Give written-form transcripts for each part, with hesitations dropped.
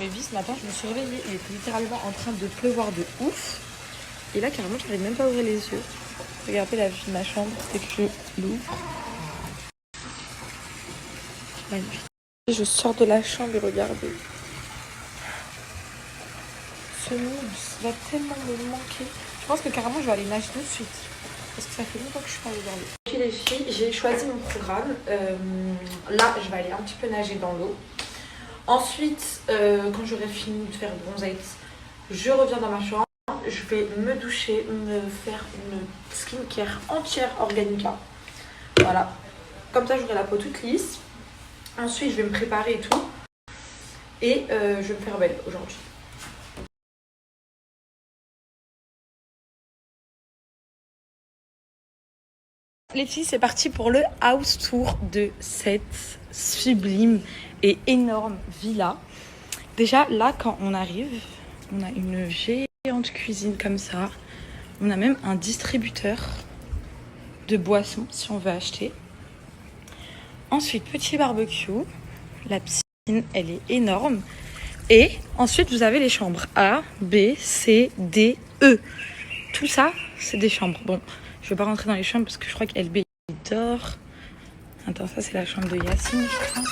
me vis ce matin, je me suis réveillée, il était littéralement en train de pleuvoir de ouf. Et là, carrément, je n'arrive même pas à ouvrir les yeux. Regardez la vue de ma chambre, c'est que je l'ouvre. Magnifique. Je sors de la chambre et regardez. Ce mood va tellement me manquer. Je pense que carrément, je vais aller nager tout de suite. Parce que ça fait longtemps que je suis pas allée dans l'eau. Ok les filles, j'ai choisi mon programme. Là, je vais aller un petit peu nager dans l'eau. Ensuite, quand j'aurai fini de faire bronzette, je reviens dans ma chambre. Je vais me doucher, me faire une skincare entière Organica. Voilà. Comme ça, j'aurai la peau toute lisse. Ensuite, je vais me préparer et tout. Et je vais me faire belle aujourd'hui. Les filles, c'est parti pour le house tour de cette sublime et énorme villa. Déjà, là, quand on arrive, on a une géante cuisine comme ça. On a même un distributeur de boissons si on veut acheter. Ensuite, petit barbecue. La piscine, elle est énorme. Et ensuite, vous avez les chambres A, B, C, D, E. Tout ça, c'est des chambres. Bon, je vais pas rentrer dans les chambres parce que je crois qu'LB il dort. Attends, ça c'est la chambre de Yacine, je crois.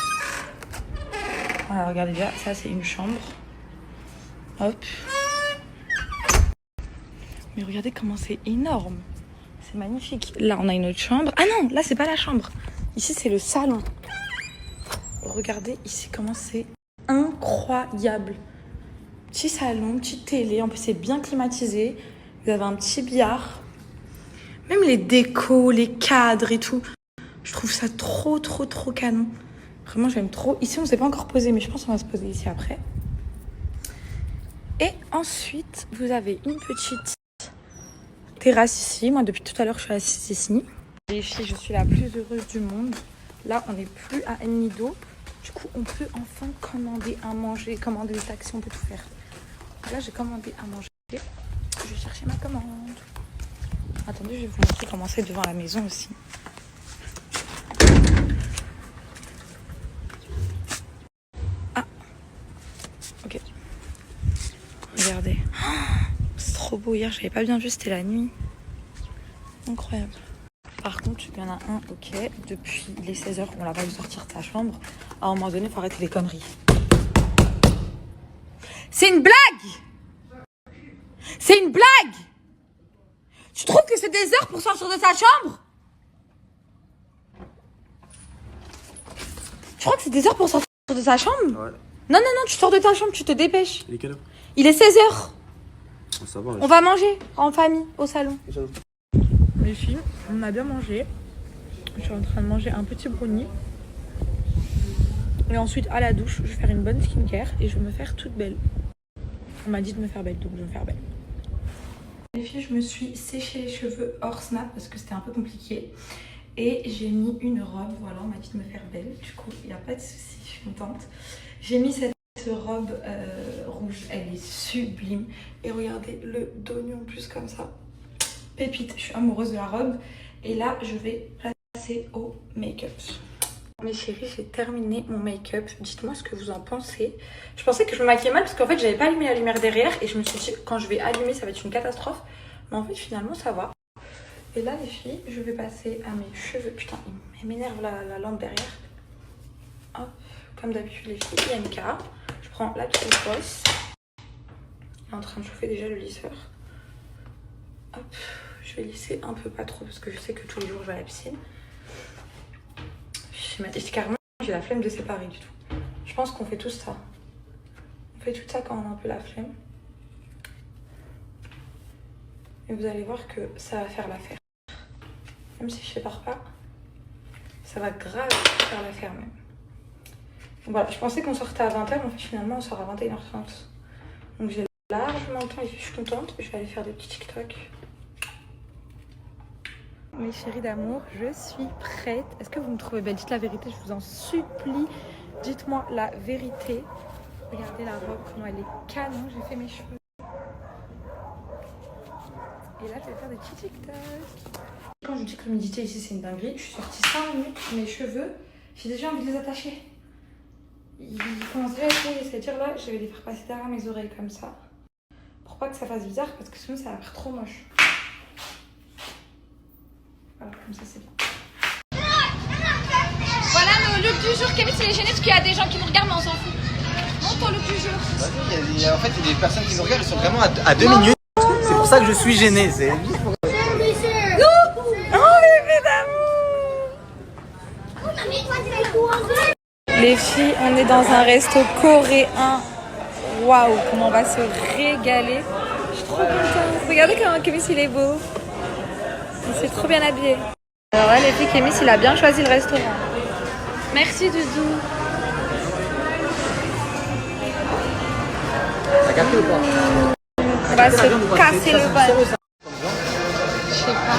Voilà, regardez déjà, ça c'est une chambre. Hop. Mais regardez comment c'est énorme. C'est magnifique. Là, on a une autre chambre. Ah non, là c'est pas la chambre. Ici, c'est le salon. Regardez ici comment c'est incroyable. Petit salon, petite télé. En plus, c'est bien climatisé. Vous avez un petit billard. Même les décos, les cadres et tout. Je trouve ça trop canon. Vraiment, j'aime trop. Ici, on ne s'est pas encore posé, mais je pense qu'on va se poser ici après. Et ensuite, vous avez une petite terrasse ici. Moi, depuis tout à l'heure, je suis assise ici. Les filles, je suis la plus heureuse du monde. Là, on n'est plus à El Nido. Du coup, on peut enfin commander à manger, commander des taxis, on peut tout faire. Là, j'ai commandé à manger. Je vais chercher ma commande. Attendez, je vais vous montrer comment c'est devant la maison aussi. Ah, ok. Regardez. Oh, c'est trop beau. Hier, j'avais pas bien vu, c'était la nuit. Incroyable. Par contre, il y en a un, ok, depuis les 16h, on l'a pas vu sortir de sa chambre. À un moment donné, il faut arrêter les conneries. C'est une blague! C'est une blague! Tu trouves que c'est des heures pour sortir de sa chambre? Tu crois que c'est des heures pour sortir de sa chambre? Ouais. Non, tu sors de ta chambre, tu te dépêches. Il est quelle heure? Il est 16h. Oh, ça va, on va manger en famille, au salon. Les filles, on a bien mangé. Je suis en train de manger un petit brownie. Et ensuite, à la douche, je vais faire une bonne skincare et je vais me faire toute belle. On m'a dit de me faire belle, donc je vais me faire belle. Les filles, je me suis séché les cheveux hors snap parce que c'était un peu compliqué. Et j'ai mis une robe, voilà, on m'a dit de me faire belle. Du coup, il n'y a pas de souci, je suis contente. J'ai mis cette robe rouge, elle est sublime. Et regardez le dos nu en plus comme ça. Pépite, je suis amoureuse de la robe. Et là, je vais passer au make-up. Mes chéris, j'ai terminé mon make-up. Dites-moi ce que vous en pensez. Je pensais que je me maquillais mal parce qu'en fait, j'avais pas allumé la lumière derrière. Et je me suis dit, quand je vais allumer, ça va être une catastrophe. Mais en fait, finalement, ça va. Et là, les filles, je vais passer à mes cheveux. Putain, il m'énerve la lampe derrière. Hop, comme d'habitude, les filles, IMK. Je prends la petite brosse. Il est en train de chauffer déjà le lisseur. Hop, je vais lisser un peu, pas trop, parce que je sais que tous les jours, je vais à la piscine. Carrément, j'ai la flemme de séparer du tout. Je pense qu'on fait tous ça. On fait tout ça quand on a un peu la flemme. Et vous allez voir que ça va faire l'affaire. Même si je sépare pas, ça va grave faire l'affaire même. Donc voilà, je pensais qu'on sortait à 20h, mais en fait finalement on sort à 21h30. Donc j'ai largement le temps et je suis contente. Je vais aller faire des petits TikTok. Mes chéris d'amour, je suis prête. Est-ce que vous me trouvez belle? Dites la vérité, je vous en supplie. Dites-moi la vérité. Regardez la robe, comment elle est canon. J'ai fait mes cheveux. Et là, je vais faire des petits TikTok. Quand je vous dis que l'humidité ici, c'est une dinguerie, je suis sortie 5 minutes. Mes cheveux, j'ai déjà envie de les attacher. ils commencent déjà à essayer, c'est-à-dire là, je vais les faire passer derrière mes oreilles comme ça. Pour pas que ça fasse bizarre, parce que sinon ça va faire trop moche. Voilà, comme ça c'est bien. Voilà nos looks du jour. Kevin, il est gêné parce qu'il y a des gens qui nous regardent, mais on s'en fout. Montre ton look du jour. En fait, il y a des personnes qui nous regardent, ils sont vraiment à 2 minutes. C'est pour ça que je suis gêné. C'est juste pour... Les filles, on est dans un resto coréen. Waouh, comment on va se régaler. Je suis trop contente. Regardez comment Kémis il est beau. Il s'est trop bien habillé. Alors là, les filles, Kémis il a bien choisi le restaurant. Merci Doudou. T'as capté ou pas? On va se casser le bal. Je sais pas.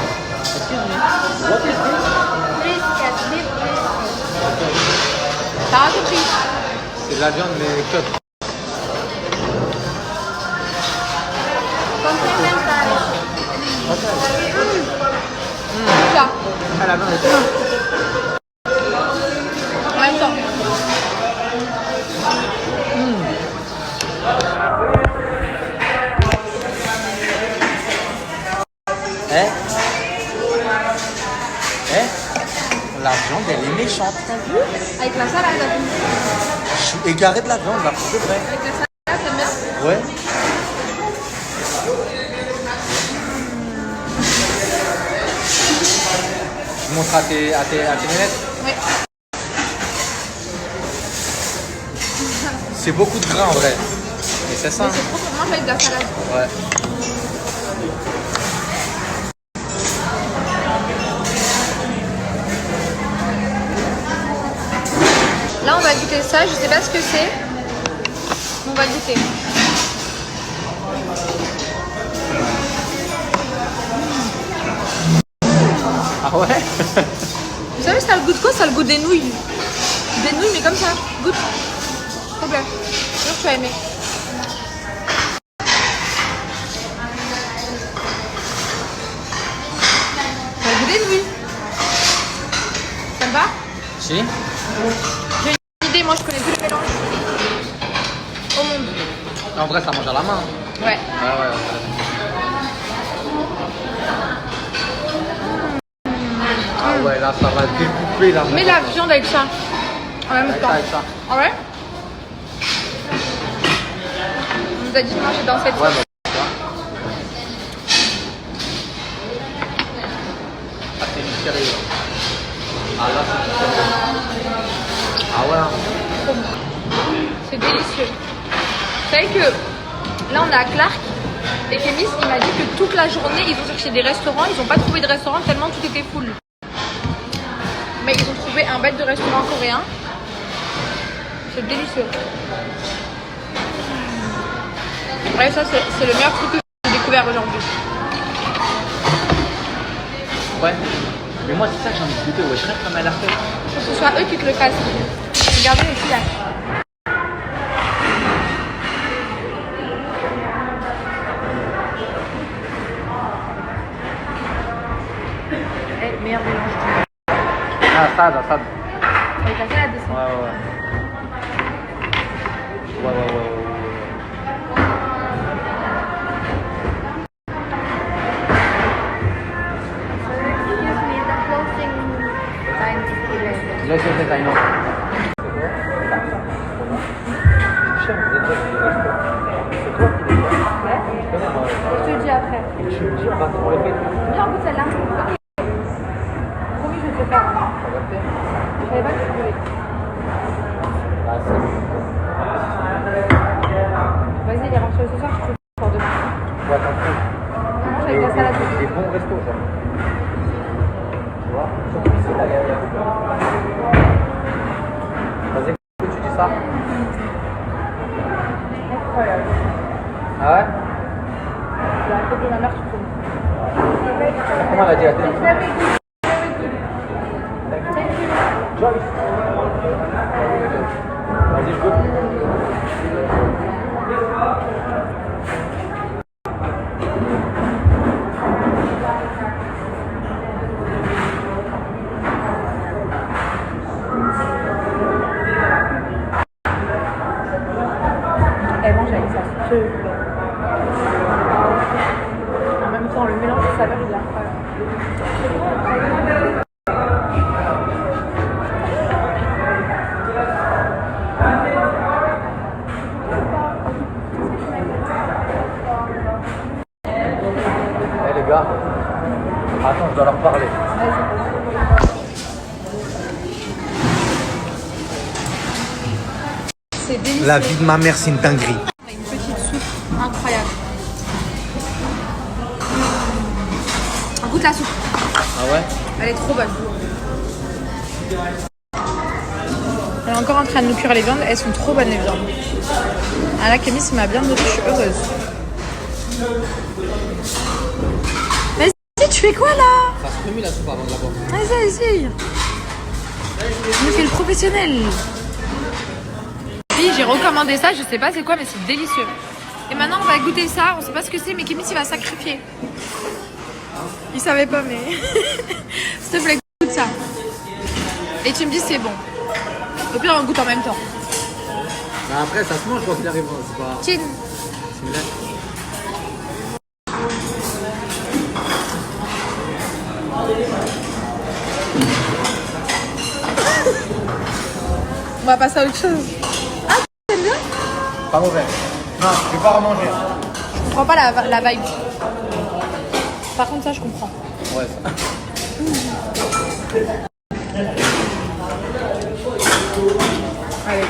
T'as rien compris. C'est de la viande, mais cut. Ça. Ah, la viande est bien. En même temps. La viande, elle est méchante. T'as vu? Avec la salade, t'as vu? Je suis égaré de la viande, là, pour de vrai. Avec la salade, t'aimes bien? Ouais. Tu montres à tes lunettes? Oui. C'est beaucoup de gras en vrai. Mais c'est ça. Mais c'est trop qu'on mange avec de la salade. Ouais. Là, on va goûter ça. Je sais pas ce que c'est. On va goûter. Ah ouais? Vous savez, ça a le goût de quoi? Ça a le goût des nouilles. Des nouilles, mais comme ça. Goûte. Trop bien. Sûr que tu vas aimer. Ça a le goût des nouilles. Ça me va? Si? J'ai une idée, moi je connais tous les mélanges au monde. En vrai, ça mange à la main. Ouais. Ah ouais. Ah ouais, là, ça va découper la Mets la viande avec ça. En même temps. Avec ça. Ah ouais? On nous a dit de manger dans cette Ouais, sauce. Ah, c'est du sérieux. Ah là, c'est du sérieux. Ah ouais. Trop bon. C'est délicieux. Vous savez que là on est à Clark et Kémis il m'a dit que toute la journée ils ont cherché des restaurants, ils n'ont pas trouvé de restaurant tellement tout était full. Mais ils ont trouvé un bête de restaurant coréen. C'est délicieux. Ouais, ça c'est le meilleur truc que j'ai découvert aujourd'hui. Ouais. Mais moi, c'est ça que j'ai envie de goûter. Ouais, je rêve comme elle a fait. Faut que ce soit eux qui te le fassent. Regardez les filles là. Meilleur mélange. Ah, ça. Avec la salade aussi. Ouais. Laisse le détail, non. Je te le dis après. Viens, on goûte celle-là. Ok. Promis, je vais te le faire. Je savais pas que tu voulais. Vas-y, les rentre ce soir, je te le fais pour demain. Ouais, t'en fous. On mange avec la salade. Des bons restos, ça. Tu vois? Surtout ici, là, il y a... Vas-y, tu dis ça? Incroyable. Ah ouais? Je vais appeler ma mère, je trouve. Comment elle a dit à tes... Joyce. Vas-y, je goûte. En même temps, le mélange de saveurs, il est incroyable. Eh les gars, attends, je dois leur parler. C'est délicieux. La vie de ma mère, c'est une dinguerie. Une petite soupe incroyable. Goûte la soupe. Ah ouais? Elle est trop bonne. Elle est encore en train de nous cuire les viandes. Elles sont trop bonnes les viandes. Ah là, Kémis m'a bien nourrie. Je suis heureuse. Vas-y, tu fais quoi là? Ça se remue la soupe avant de la boire. Vas-y. Je me fais le professionnel. Oui, j'ai recommandé ça. Je sais pas c'est quoi, mais c'est délicieux. Et maintenant, on va goûter ça. On sait pas ce que c'est, mais Kémis il va sacrifier. Il savait pas, mais s'il te plaît, goûte ça. Et tu me dis c'est bon. Au pire, on goûte en même temps. Mais après, ça se mange quand il arrive. C'est pas. Chin. Similaire. On va passer à autre chose. Ah, t'aimes bien? Pas mauvais. Non, je vais pas remanger. Je comprends pas la vibe. Par contre, ça, je comprends. Ouais, ça. Allez.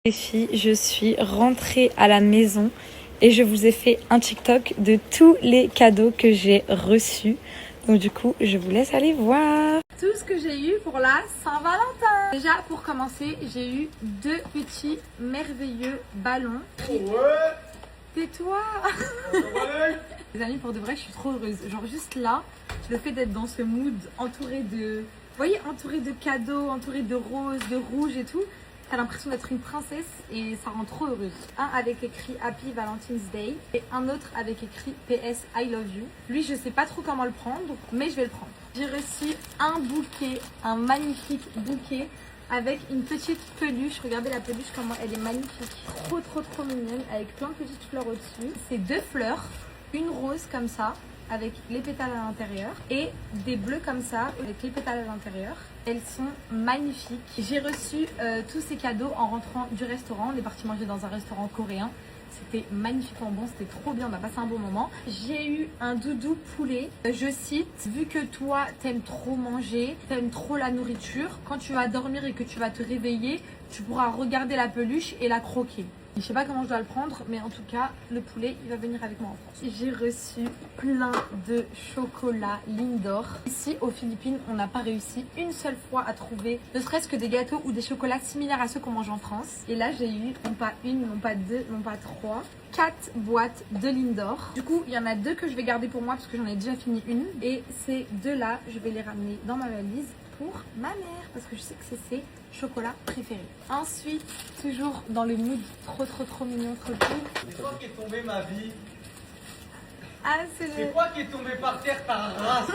Les filles, je suis rentrée à la maison et je vous ai fait un TikTok de tous les cadeaux que j'ai reçus. Donc du coup, je vous laisse aller voir. Tout ce que j'ai eu pour la Saint-Valentin. Déjà, pour commencer, j'ai eu 2 petits merveilleux ballons. Tais-toi. Les amis, pour de vrai, je suis trop heureuse. Genre juste là, le fait d'être dans ce mood entouré de... Vous voyez, entouré de cadeaux, entouré de roses, de rouge et tout. T'as l'impression d'être une princesse et ça rend trop heureuse. Un avec écrit Happy Valentine's Day et un autre avec écrit PS I Love You. Lui, je sais pas trop comment le prendre, mais je vais le prendre. J'ai reçu un bouquet, un magnifique bouquet avec une petite peluche. Regardez la peluche, comment elle est magnifique. Trop mignonne, avec plein de petites fleurs au-dessus. C'est 2 fleurs, une rose comme ça, avec les pétales à l'intérieur et des bleus comme ça avec les pétales à l'intérieur. Elles sont magnifiques. J'ai reçu tous ces cadeaux en rentrant du restaurant. On est parti manger dans un restaurant coréen. C'était magnifiquement bon, c'était trop bien, on a passé un bon moment. J'ai eu un doudou poulet. Je cite, vu que toi t'aimes trop manger, t'aimes trop la nourriture, quand tu vas dormir et que tu vas te réveiller, tu pourras regarder la peluche et la croquer. Je sais pas comment je dois le prendre, mais en tout cas, le poulet, il va venir avec moi en France. J'ai reçu plein de chocolat Lindor. Ici, aux Philippines, on n'a pas réussi une seule fois à trouver ne serait-ce que des gâteaux ou des chocolats similaires à ceux qu'on mange en France. Et là, j'ai eu non pas une, non pas deux, non pas 3, 4 boîtes de Lindor. Du coup, il y en a 2 que je vais garder pour moi parce que j'en ai déjà fini une. Et ces 2-là, je vais les ramener dans ma valise pour ma mère parce que je sais que c'est ses chocolats préférés. Ensuite, toujours dans le mood trop mignon, trop cool. C'est quoi qui est tombé, ma vie? Ah, c'est quoi qui est tombé par terre, ta race?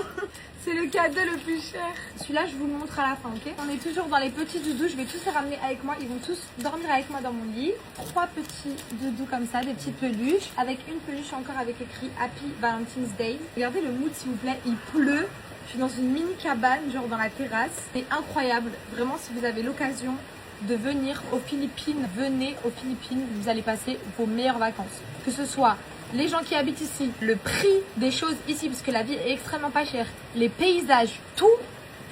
C'est le cadeau le plus cher. Celui-là, je vous le montre à la fin, ok? On est toujours dans les petits doudous. Je vais tous les ramener avec moi. Ils vont tous dormir avec moi dans mon lit. 3 petits doudous comme ça, des petites peluches. Avec une peluche encore avec écrit Happy Valentine's Day. Regardez le mood, s'il vous plaît. Il pleut. Je suis dans une mini cabane, genre dans la terrasse. C'est incroyable. Vraiment, si vous avez l'occasion de venir aux Philippines, venez aux Philippines. Vous allez passer vos meilleures vacances. Que ce soit les gens qui habitent ici, le prix des choses ici, parce que la vie est extrêmement pas chère, les paysages, tout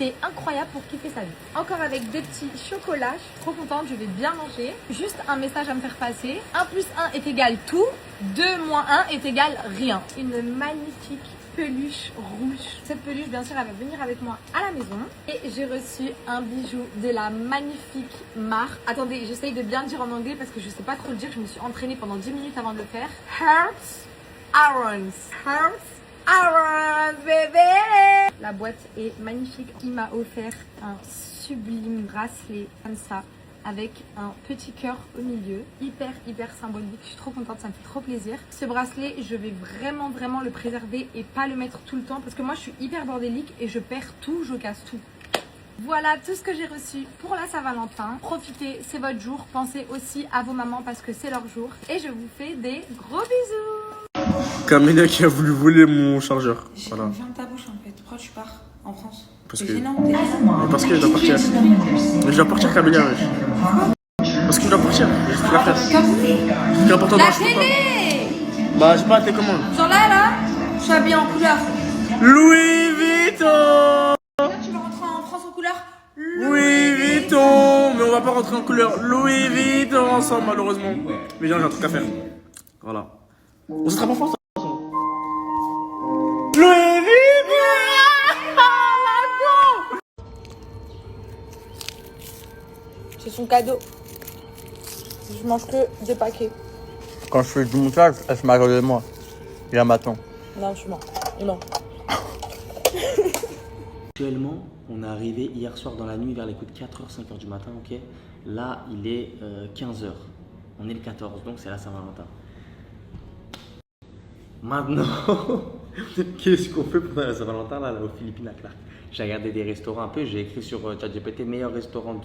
est incroyable pour kiffer sa vie. Encore avec des petits chocolats, je suis trop contente, je vais bien manger. Juste un message à me faire passer. 1 plus 1 est égal tout, 2 moins 1 est égal rien. Une magnifique peluche rouge. Cette peluche, bien sûr, elle va venir avec moi à la maison. Et j'ai reçu un bijou de la magnifique marque. Attendez, j'essaye de bien le dire en anglais parce que je sais pas trop le dire. Je me suis entraînée pendant 10 minutes avant de le faire. Hearts Aaron's. Hearts Aaron's, bébé. La boîte est magnifique. Il m'a offert un sublime bracelet comme ça, avec un petit cœur au milieu, hyper symbolique. Je suis trop contente, ça me fait trop plaisir. Ce bracelet, je vais vraiment le préserver et pas le mettre tout le temps parce que moi je suis hyper bordélique et je perds tout, je casse tout. Voilà tout ce que j'ai reçu pour la Saint-Valentin. Profitez, c'est votre jour. Pensez aussi à vos mamans parce que c'est leur jour. Et je vous fais des gros bisous. Camélia qui a voulu voler mon chargeur. Voilà. Ferme ta bouche en fait. Pourquoi tu pars en France? Parce C'est que- gênant, Mais parce que je dois partir. Mais je dois partir, Camélia. Parce que je dois partir. J'ai tout à faire. C'est important La dans ce temps. télé! Bah, j'ai pas la télécommande. Genre là, je suis habillée en couleur. Louis Vuitton. Là, tu vas rentrer en France en couleur. Louis Vuitton. Mais on va pas rentrer en couleur Louis Vuitton ensemble, malheureusement. Mais j'ai un truc à faire. Voilà. On se sera pas fort, ça. Louis Vuitton. C'est son cadeau. Je mange que des paquets. Quand je fais du montage, elle se marre de moi. Et elle m'attend. Non, tu mens. Non. Actuellement, on est arrivé hier soir dans la nuit vers les coups de 4h, 5h du matin, ok. Là, il est 15h. On est le 14, donc c'est la Saint-Valentin. Maintenant, qu'est-ce qu'on fait pendant la Saint-Valentin là aux Philippines à Clark? J'ai regardé des restaurants un peu, j'ai écrit sur ChatGPT meilleur restaurant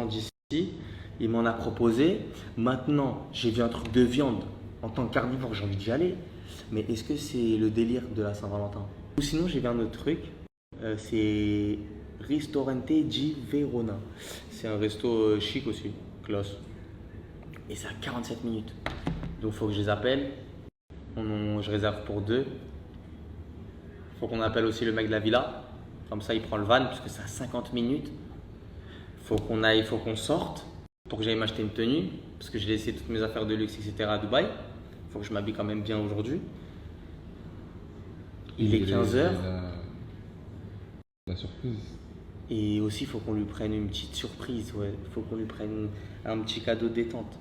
d'ici. Il m'en a proposé. Maintenant, j'ai vu un truc de viande. En tant que carnivore, j'ai envie d'y aller. Mais est-ce que c'est le délire de la Saint-Valentin? Ou sinon, j'ai vu un autre truc. C'est Ristorante di Verona. C'est un resto chic aussi, classe. Et c'est à 47 minutes. Donc, il faut que je les appelle. Je réserve pour 2. Il faut qu'on appelle aussi le mec de la villa. Comme ça, il prend le van, parce que c'est à 50 minutes. Il faut qu'on sorte pour que j'aille m'acheter une tenue. Parce que j'ai laissé toutes mes affaires de luxe, etc. à Dubaï. Il faut que je m'habille quand même bien aujourd'hui. Il est 15h. La surprise. Et aussi, il faut qu'on lui prenne une petite surprise. Ouais. Il faut qu'on lui prenne un petit cadeau de détente.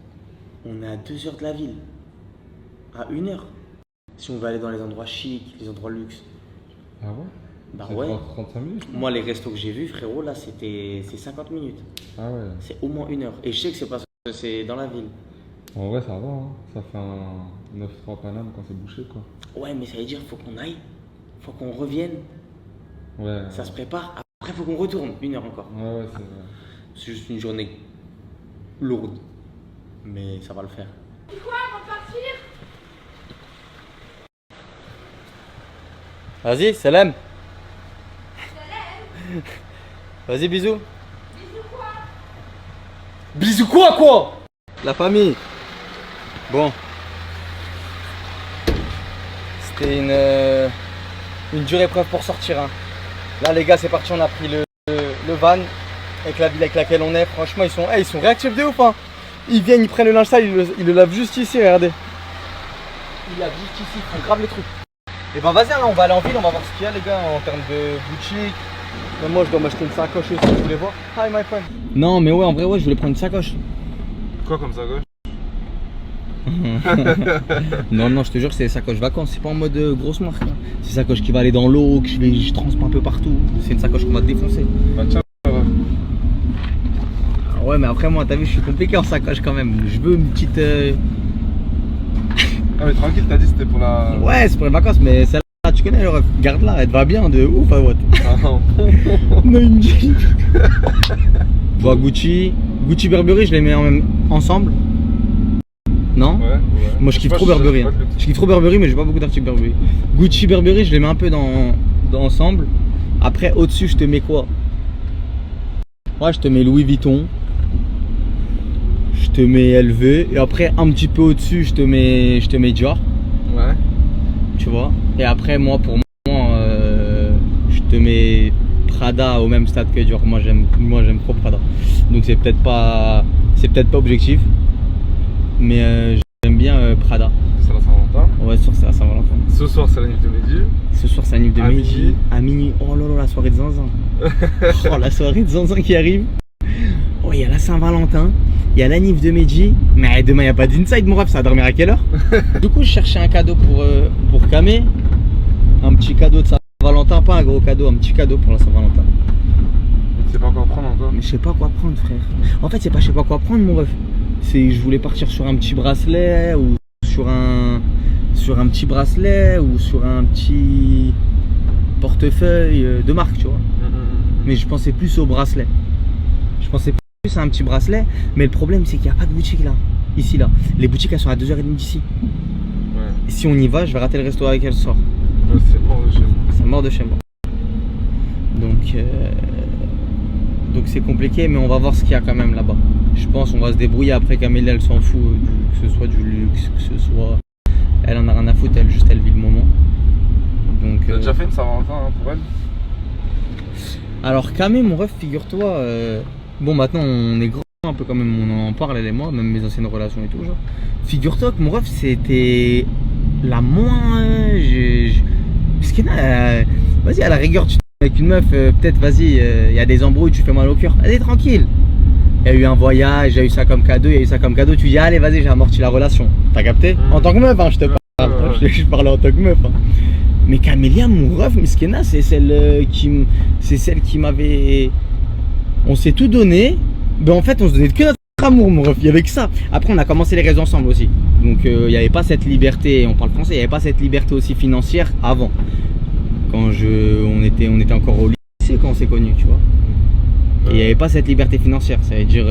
On est à 2 heures de la ville. À 1 heure. Si on veut aller dans les endroits chics, les endroits luxe. Ah ouais? Bah C'est ouais. 35 minutes? Moi, les restos que j'ai vus, frérot, là, c'est 50 minutes. Ah ouais. C'est au moins 1 heure. Et je sais que c'est parce que c'est dans la ville. En vrai, ça va, hein. Ça fait un 9-3 Paname quand c'est bouché, quoi. Ouais, mais ça veut dire qu'il faut qu'on aille. Faut qu'on revienne. Ouais. Ça se prépare. Après, il faut qu'on retourne. 1 heure encore. Ouais, c'est vrai. C'est juste une journée lourde. Mais ça va le faire. Vas-y, Salam. Vas-y, bisous. Bisous quoi? La famille. Bon. C'était une dure épreuve pour sortir. Hein. Là, les gars, c'est parti. On a pris le van avec la ville avec laquelle on est. Franchement, ils sont réactifs de ouf. Hein. Ils viennent, ils prennent le linge sale, ils le lavent juste ici. Regardez. Ils lavent juste ici. Ils font grave les trucs. Et ben, vas-y, hein, on va aller en ville. On va voir ce qu'il y a, les gars, en termes de boutique. Même moi, je dois m'acheter une sacoche aussi. Je voulais voir. Hi, my friend. Non, mais ouais, en vrai, ouais, je voulais prendre une sacoche. Quoi comme ça, gauche? Non, je te jure, c'est des sacoches vacances. C'est pas en mode grosse marque. Hein. C'est une sacoche qui va aller dans l'eau, que je transpose un peu partout. C'est une sacoche qu'on va défoncer. Bah, tiens, ça va. Ah ouais, mais après, moi, t'as vu, je suis compliqué en sacoche quand même. Je veux une petite. Ah, mais tranquille, t'as dit c'était pour la. Ouais, c'est pour les vacances, mais celle-là, tu connais, alors, garde-la, elle te va bien de ouf, à what. Ah non. Non, il me dit. Bon, Gucci Burberry, je les mets ensemble. Non? Ouais. Moi je kiffe trop Burberry. Hein. Je kiffe trop Burberry, mais j'ai pas beaucoup d'articles Burberry. Gucci Burberry, je les mets un peu dans ensemble. Après, au-dessus, je te mets quoi? Ouais, je te mets Louis Vuitton. Je te mets LV. Et après, un petit peu au-dessus, je te mets Dior. Ouais. Tu vois? Et après, moi, pour moi, je te mets Prada au même stade que Dior. Moi, j'aime trop Prada. Donc, c'est peut-être pas objectif. Mais j'aime bien Prada. C'est la Saint-Valentin. Ouais, ce soir c'est la Saint-Valentin. Ce soir, c'est la nuit de midi. Ce soir c'est la nuit de À midi. minuit. À minuit. Oh là là, la soirée de Zinzin. Oh, la soirée de Zinzin qui arrive. Oh, il y a la Saint-Valentin. Il y a la nif de Mehdi. Mais demain, il n'y a pas d'inside, mon rêve. Ça va dormir à quelle heure? Du coup, je cherchais un cadeau pour Camé. Un petit cadeau de Saint-Valentin sympa, un gros cadeau, un petit cadeau pour la Saint-Valentin. Tu sais pas quoi prendre encore? Mais je sais pas quoi prendre, frère. En fait, c'est pas je sais pas quoi prendre, mon ref. C'est je voulais partir sur un petit bracelet ou sur un petit bracelet ou sur un petit portefeuille de marque, tu vois. Mais je pensais plus au bracelet. Je pensais plus à un petit bracelet, mais le problème c'est qu'il n'y a pas de boutique là, ici là. Les boutiques elles sont à 2h30 d'ici. Ouais. Et si on y va, je vais rater le resto avec elle ce soir. Ouais, c'est mort de chez moi. C'est mort de chez moi. Donc c'est compliqué, mais on va voir ce qu'il y a quand même là-bas. Je pense qu'on va se débrouiller. Après, Camélia elle s'en fout que ce soit du luxe, que ce soit. Elle en a rien à foutre, elle vit le moment. Donc. T'as déjà fait une Saint-Valentin hein, pour elle? Alors Camé, mon ref, figure-toi, bon maintenant on est grand un peu quand même, on en parle elle et moi, même mes anciennes relations et tout genre. Figure-toi que mon ref c'était la moins... Parce que vas-y à la rigueur tu avec une meuf, peut-être vas-y, il y a des embrouilles, tu fais mal au cœur, allez tranquille. Il y a eu un voyage, il y a eu ça comme cadeau, tu dis allez vas-y j'ai amorti la relation, t'as capté? En tant que meuf hein, je te parle, je parlais en tant que meuf hein. Mais Camélia, mon ref, Miskena, c'est celle qui m'avait. On s'est tout donné. Ben en fait, on se donnait que notre amour, mon ref. Il y avait que ça. Après, on a commencé les réseaux ensemble aussi. Donc, il n'y avait pas cette liberté. On parle français. Il n'y avait pas cette liberté aussi financière avant. Quand on était encore au lycée quand on s'est connus, tu vois. Et il n'y avait pas cette liberté financière. Ça veut dire,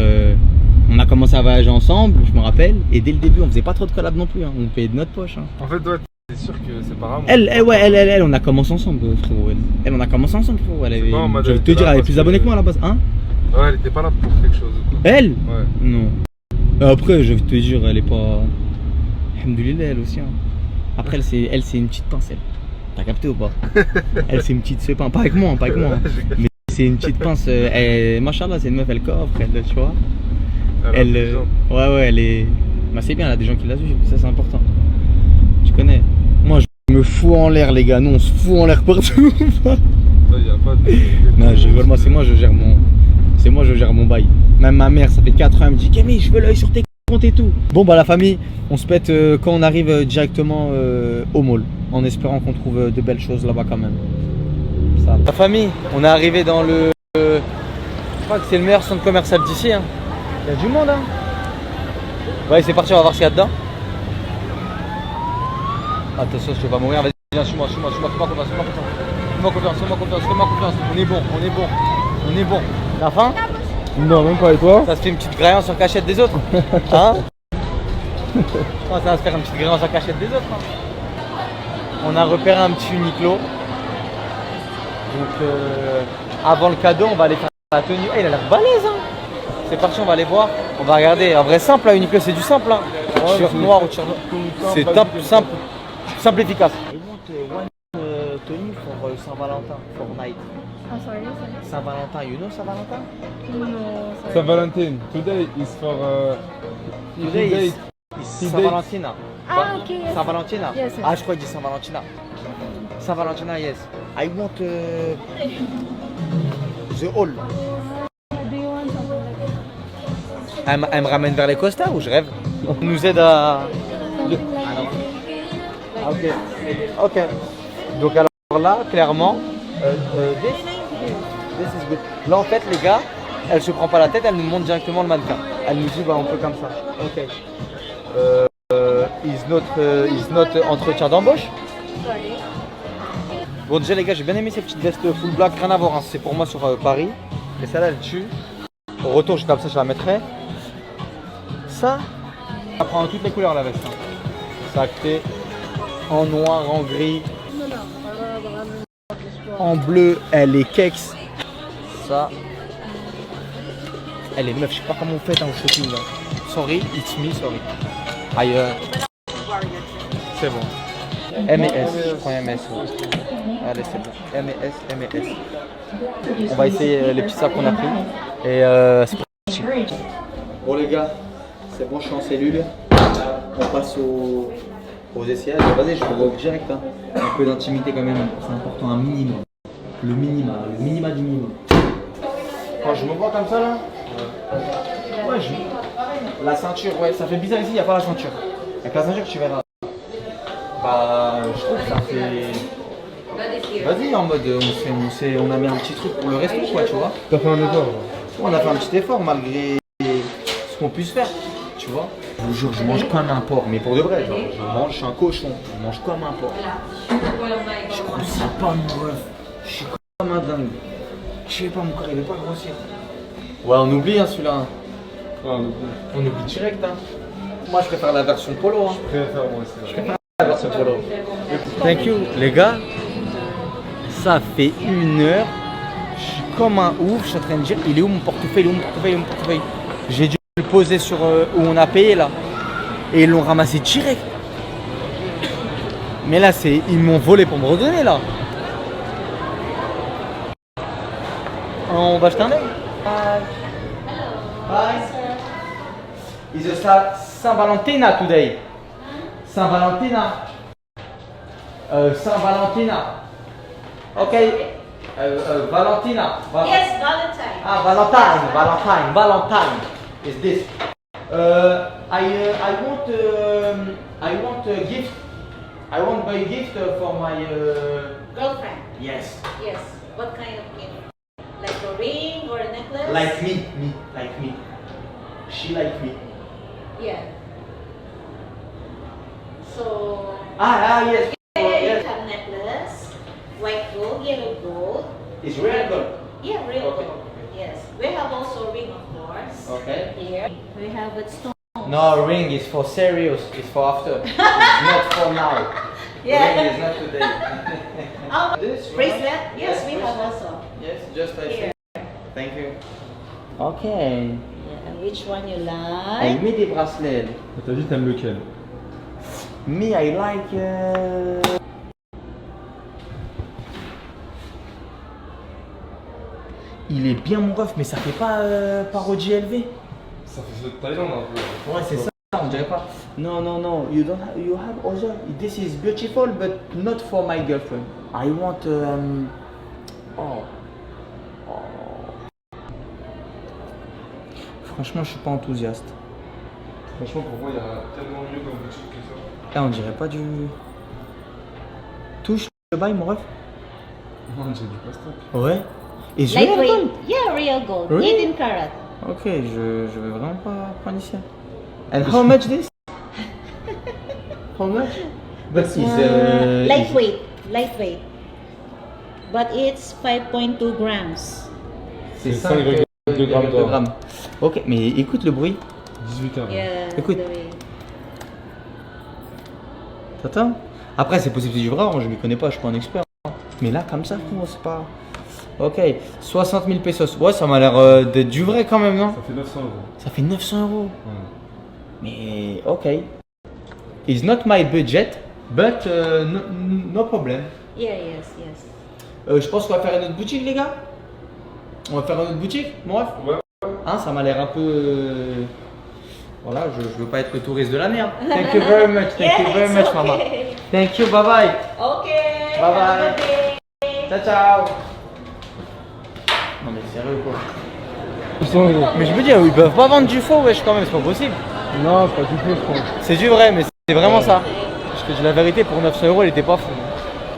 on a commencé à voyager ensemble, je me rappelle. Et dès le début, on faisait pas trop de collabs non plus. Hein. On payait de notre poche. Hein. En fait, ouais. C'est sûr que c'est pas grave. Elle, on a commencé ensemble, frérot. On a commencé ensemble, frérot. Je vais te dire, elle avait plus d'abonnés que moi à la base. Hein? Ouais, elle était pas là pour quelque chose. Elle? Ouais. Non. Après, je vais te dire, elle est pas. Alhamdoulilah, elle aussi. Hein. Après, elle, c'est une petite pince, elle. T'as capté ou pas? Elle, c'est une petite pain. Pas avec moi, hein, pas avec moi. Hein. Mais c'est une petite pince. Machallah, c'est une meuf, elle coffre, elle, tu vois. Elle. Ouais, elle est. Bah, c'est bien, elle a des gens qui la suivent. Ça, c'est important. Tu connais. Moi je me fous en l'air les gars, nous on se fout en l'air partout. Là, y a pas de... Non je rigole, moi c'est moi je gère mon bail. Même ma mère ça fait 4 ans elle me dit Camille je veux l'œil sur tes comptes et tout. Bon bah la famille on se pète quand on arrive directement au mall. En espérant qu'on trouve de belles choses là-bas quand même. Ça. La famille, on est arrivé dans le... Je crois que c'est le meilleur centre commercial d'ici hein. Il y a du monde hein. Ouais c'est parti, on va voir ce qu'il y a dedans. Attention, je vais pas mourir, vas-y, viens, suis-moi confiance. On est bon. T'as faim? Non, même pas, et toi? Ça se fait une petite gréance en cachette des autres. Hein? Ça va se faire une petite gréance en cachette des autres. Hein. On a repéré un petit Uniqlo. Donc, avant le cadeau, on va aller faire la tenue. Hey, il a l'air balèze, hein? C'est parti, on va aller voir. On va regarder. En vrai, simple, là, Uniqlo, c'est du simple. Hein. Ouais, Shirt noir ou shirt noir. C'est top, simple. Simple efficace. I want one tenue for Saint-Valentin, for night. I'm sorry. Saint-Valentin, you know Saint-Valentin? No, Saint Valentin. Today is for... Today is Saint-Valentina. Ah, ok. Yes. Saint-Valentina? Yes, yes. Ah, je crois qu'il dit Saint-Valentina. Saint-Valentina, yes. I want the hall. Do you want something like Elle me ramène vers les costards ou je rêve? On nous aide à... Ah, ok. Donc alors là, clairement, this is good. Là en fait les gars, elle se prend pas la tête, elle nous montre directement le mannequin. Elle nous dit bah on peut comme ça. Ok. Is not entretien d'embauche. Bon déjà les gars, j'ai bien aimé ces petites vestes full black, rien à voir. Hein. C'est pour moi sur Paris. Et celle-là elle tue. Au retour, comme ça, je la mettrai. Ça prend toutes les couleurs la veste. Hein. Ça acté. En noir, en gris, en bleu, elle est kex. Ça, elle est meuf, je sais pas comment vous faites en shopping là. Sorry, it's me, sorry. Ailleurs. C'est bon. M&S, je prends M&S. Allez, c'est bon. M&S. On va essayer les petits sacs qu'on a pris. Et c'est parti. Bon les gars, c'est bon, je suis en cellule. On passe aux essayages. Vas-y, je vous direct. Hein. Un peu d'intimité quand même, c'est important, un minimum. Le minima du minimum. Quand je me vois comme ça là, ouais, la ceinture, ouais, ça fait bizarre ici, il n'y a pas la ceinture. Avec la ceinture, tu verras. Bah, je trouve que ça fait. Vas-y, en mode, on a mis un petit truc pour le resto, quoi, tu vois. T'as fait un effort. On a fait un petit effort malgré ce qu'on puisse faire, tu vois. Je vous jure, je mange comme un porc, mais pour de vrai, genre, je suis un cochon, je mange comme un porc. Je crois que ça pas, mon ref. Je suis comme un dingue. Je sais pas, mon corps, il est pas grossier. Ouais, on oublie, hein, celui-là. On oublie direct, hein. Moi, je préfère la version polo, hein. Je préfère moi aussi. Je préfère la version polo. Thank you, les gars. Ça fait 1 heure. Je suis comme un ouf. Je suis en train de dire, il est où mon portefeuille, il est où mon portefeuille, il est où mon portefeuille. J'ai dû le poser sur où on a payé là. Et ils l'ont ramassé direct. Mais là, ils m'ont volé pour me redonner là. On va jeter un œil. Hi. It's a Saint Valentina today. Saint Valentina. Saint Valentina. Okay. Valentina. Yes, Valentine. Ah, Valentine. Is this? I want a gift. I want buy a gift for my. Girlfriend. Yes. Yes. What kind of gift? Like a ring or a necklace? Like me. She like me. Yeah. So. Yes. You have necklace, white gold, yellow gold. It's real gold. Yeah, real Okay. gold. Yes. We have also ring, of course. Okay. Here we have a stone. No, ring is for serious. It's for after. It's not for now. Yeah. Ring is not today. Oh, This one? bracelet? Yes, we have bracelet. also. Yes, just I Here. see. Thank you. Okay. Yeah, and which one you I like? made des bracelets. T'as dit t'aimes lequel? Me, I like. Il est bien mon ref, mais ça fait pas parodie élevée. Ça fait de Thaïlande un peu. Ouais, c'est ça, on dirait pas. Non. You have other. This is beautiful, but not for my girlfriend. I want. Franchement, je suis pas enthousiaste. Franchement, pour moi, il y a tellement mieux comme boutique que ça. Là, on dirait pas du. Touche le bail, mon ref. Non, j'ai du plastique. Ouais. Et je vais Lightweight. Yeah, real gold. Really? 18 karat. Ok, je vais vraiment pas prendre ici. And how much this? How much? But it's Lightweight. But it's 5.2 grams. c'est 5,2 grammes d'or. grammes. Ok, mais écoute le bruit. 18 carats. Yeah. Écoute. the- T'entends? Après, c'est possible que c'est du vrai, moi je m'y connais pas, je suis pas un expert. Mais là, comme ça, c'est pas. Ok, 60 000 pesos. Ouais, ça m'a l'air d'être du vrai quand même, non? Ça fait 900 euros. Ça fait 900 euros. Ouais. Mais ok. It's not my budget, but no problem. Yeah, yes. Je pense qu'on va faire une autre boutique, les gars. On va faire une autre boutique, mon ref. Ouais. Hein, ça m'a l'air un peu. Voilà, je veux pas être le touriste de l'année. Hein. Thank you very much, it's mama. okay. Thank you, bye bye. Okay. Bye bye. Have a good day. Ciao, ciao. Non mais sérieux quoi. 800 euros. Mais je me dis, ils peuvent pas vendre du faux, wesh, quand même, c'est pas possible. Non, c'est pas du faux, je crois. C'est du vrai, mais c'est vraiment ça. Je te dis la vérité, pour 900 euros, elle était pas fou.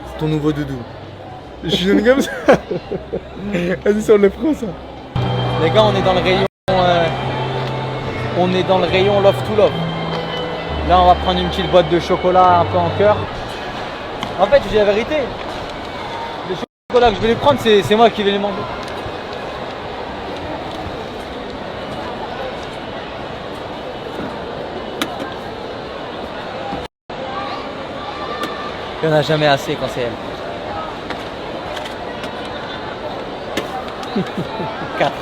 C'est ton nouveau doudou. Je suis une comme ça. Vas-y, ça on le prend ça. Les gars, on est dans le rayon. On est dans le rayon Love to Love. Là, on va prendre une petite boîte de chocolat un peu en cœur. En fait, je dis la vérité. Les chocolats que je vais les prendre, c'est moi qui vais les manger. Il n'y en a jamais assez quand c'est elle. 4.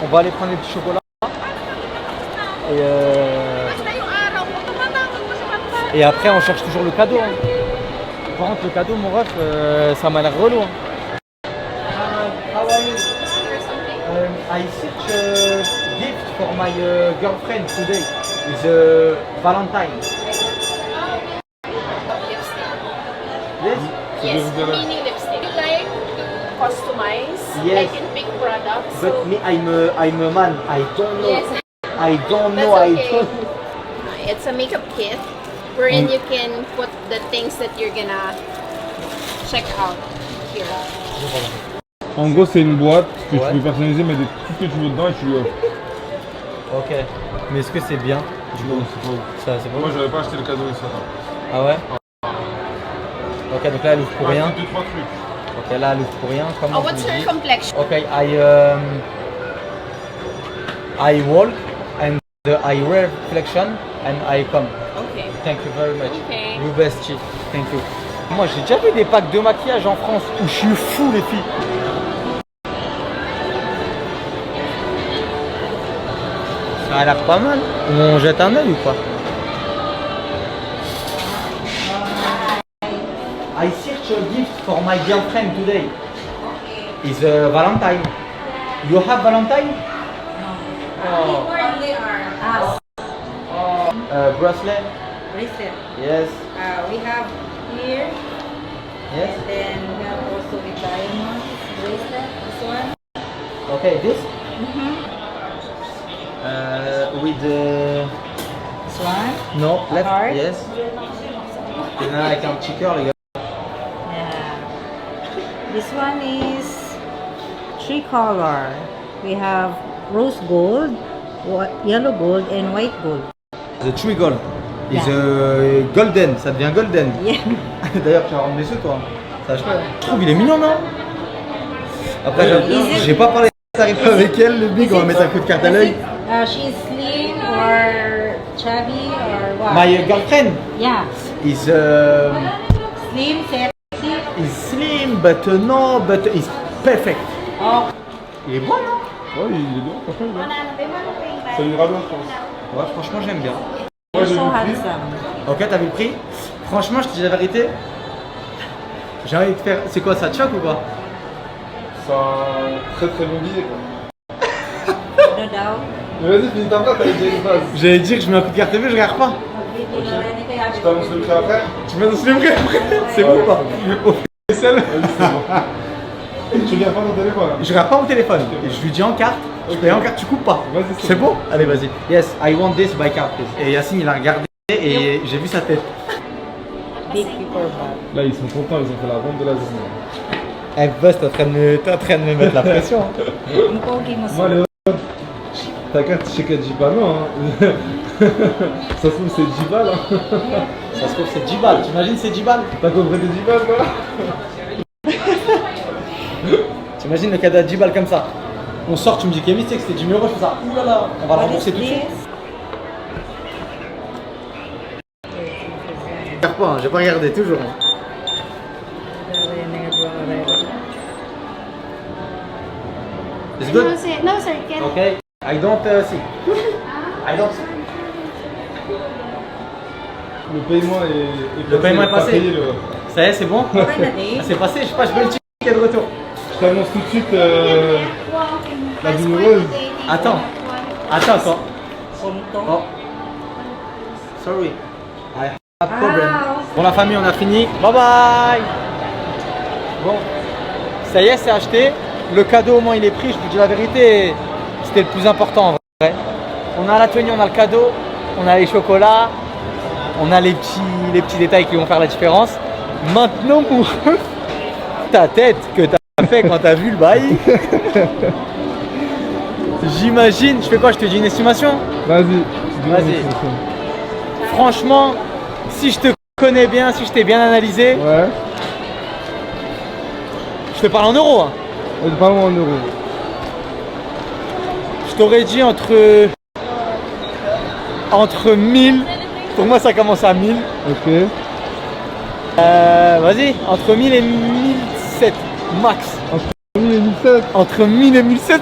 On va aller prendre les petits chocolats. Et après on cherche toujours le cadeau. Hein. Par contre le cadeau mon ref ça m'a l'air relou. Hein. How are you? I search a gift for my girlfriend today. It's Valentine. Yes? Yes, mini lipstick. You like to customize? Yes. I can pick products. But me I'm a man. I don't know. Yes, I don't that's know. I okay. don't. It's a makeup kit wherein you can put the things that you're gonna check out here. En gros, c'est une boîte que Ouais. tu peux personnaliser, mettre tout ce que tu veux dedans et tu lui offres. Ok. Mais est-ce que c'est bien? Non, c'est pas ouf. Ça, c'est pas Moi, bon. j'avais pas acheté le cadeau ici. Ah ouais? Ok, donc là, elle ouvre pour rien. 2-3 trucs. Ok, là, elle ouvre pour rien. Comment Oh, je what's vous your dis? complexion? Okay, I walk and I wear reflection and I come. Okay. Thank you very much. Okay. You best chief. Thank you. Moi, j'ai déjà vu des packs de maquillage en France où je suis fou, les filles. Ça a l'air pas mal. On jette un œil ou quoi? I search a gift for my girlfriend today. It's Valentine. You have Valentine? Oh. Only our Bracelet? bracelet. Yes. We have here, Yes. and then we have also the diamond bracelet. This one. Okay, this? With the... This one. No, left. Heart? Yes. Il y en a avec un petit cœur, les gars. Yeah. This one is 3 color. We have rose gold, yellow gold, and white gold. The tree gold. Is golden, ça devient golden. Yeah. D'ailleurs, tu vas rendre déçu, toi. Ça je trouve, il est mignon, non? Après, Is it- j'ai pas parlé de tarif avec elle, le big, on va mettre un coup de carte à l'œil. She's slim or chubby or what? My girlfriend Yeah. is Slim, sexy. slim, but no, but is perfect. Oh. Il est bon, non? Ouais, il est bien, franchement, il est bien. Ça lui ira bien, je pense. Ouais, franchement, j'aime bien. You're j'ai so vu le prix. handsome. Ok, t'as vu le prix? Franchement, je te dis la vérité. J'ai envie de faire. C'est quoi, ça te choque ou pas? C'est un très très bon billet, quoi. No doubt. Mais vas-y, finis ta phrase, t'avais déjà une phrase. J'allais dire que je mets un coup de carte TV, je regarde pas. Je t'annonce le prix après. Tu m'annonces le prix après? C'est bon ou pas? Officiel. Vas-y, c'est bon. Tu regardes pas ton téléphone, hein. Je regarde pas mon téléphone. Et je lui dis en carte. Je paye en carte, tu coupes pas. Vas-y, C'est bon? Allez, vas-y. Yes, I want this by card, please. Et Yacine, il a regardé et j'ai vu sa tête. Big people bag. Là, ils sont contents, ils ont fait la vente de la journée. Eh, Buzz, t'es en train de me mettre la pression. Hein. Moi, les autres, ta carte, je sais qu'elle dit pas non. Hein. Ça se trouve, c'est 10 balles. Hein. Ça se trouve, c'est 10 balles. T'imagines, c'est 10 balles? T'as compris des 10 balles, quoi? T'imagines le cadeau à 10 balles comme ça? On sort, tu me dis Kémy, tu sais que c'était 10 000 euros, je fais ça. Ouh là là, on va le rembourser tout de suite. Regarde pas, hein, j'ai pas regardé, toujours. Hein. It's good? No, sir. Can Okay, I don't see. I don't see. Le paiement est Le paiement est passé. Payé, Ça y est, c'est bon? Ah, c'est passé, je sais pas, je veux le ticket de retour. Je t'annonce tout de suite la douloureuse. Attends, attends. Oh. Sorry. I have problem. Bon, la famille, on a fini. Bye bye. Bon, ça y est, c'est acheté. Le cadeau, au moins, il est pris. Je vous dis la vérité, c'était le plus important en vrai. On a la tenue, on a le cadeau, on a les chocolats, on a les petits détails qui vont faire la différence. Maintenant, mon ref, ta tête que t'as fait quand t'as vu le bail. J'imagine, je fais quoi? Je te dis une estimation? Vas-y. Vas-y. Franchement, si je te connais bien, si je t'ai bien analysé, Ouais. je te parle en euros. Hein. Vas-y, parle-moi en euros. Je t'aurais dit entre 1000, pour moi ça commence à 1000. Ok. Vas-y, entre 1000 et 1007 max. 1000 et 1007. Entre 1000 et 1007,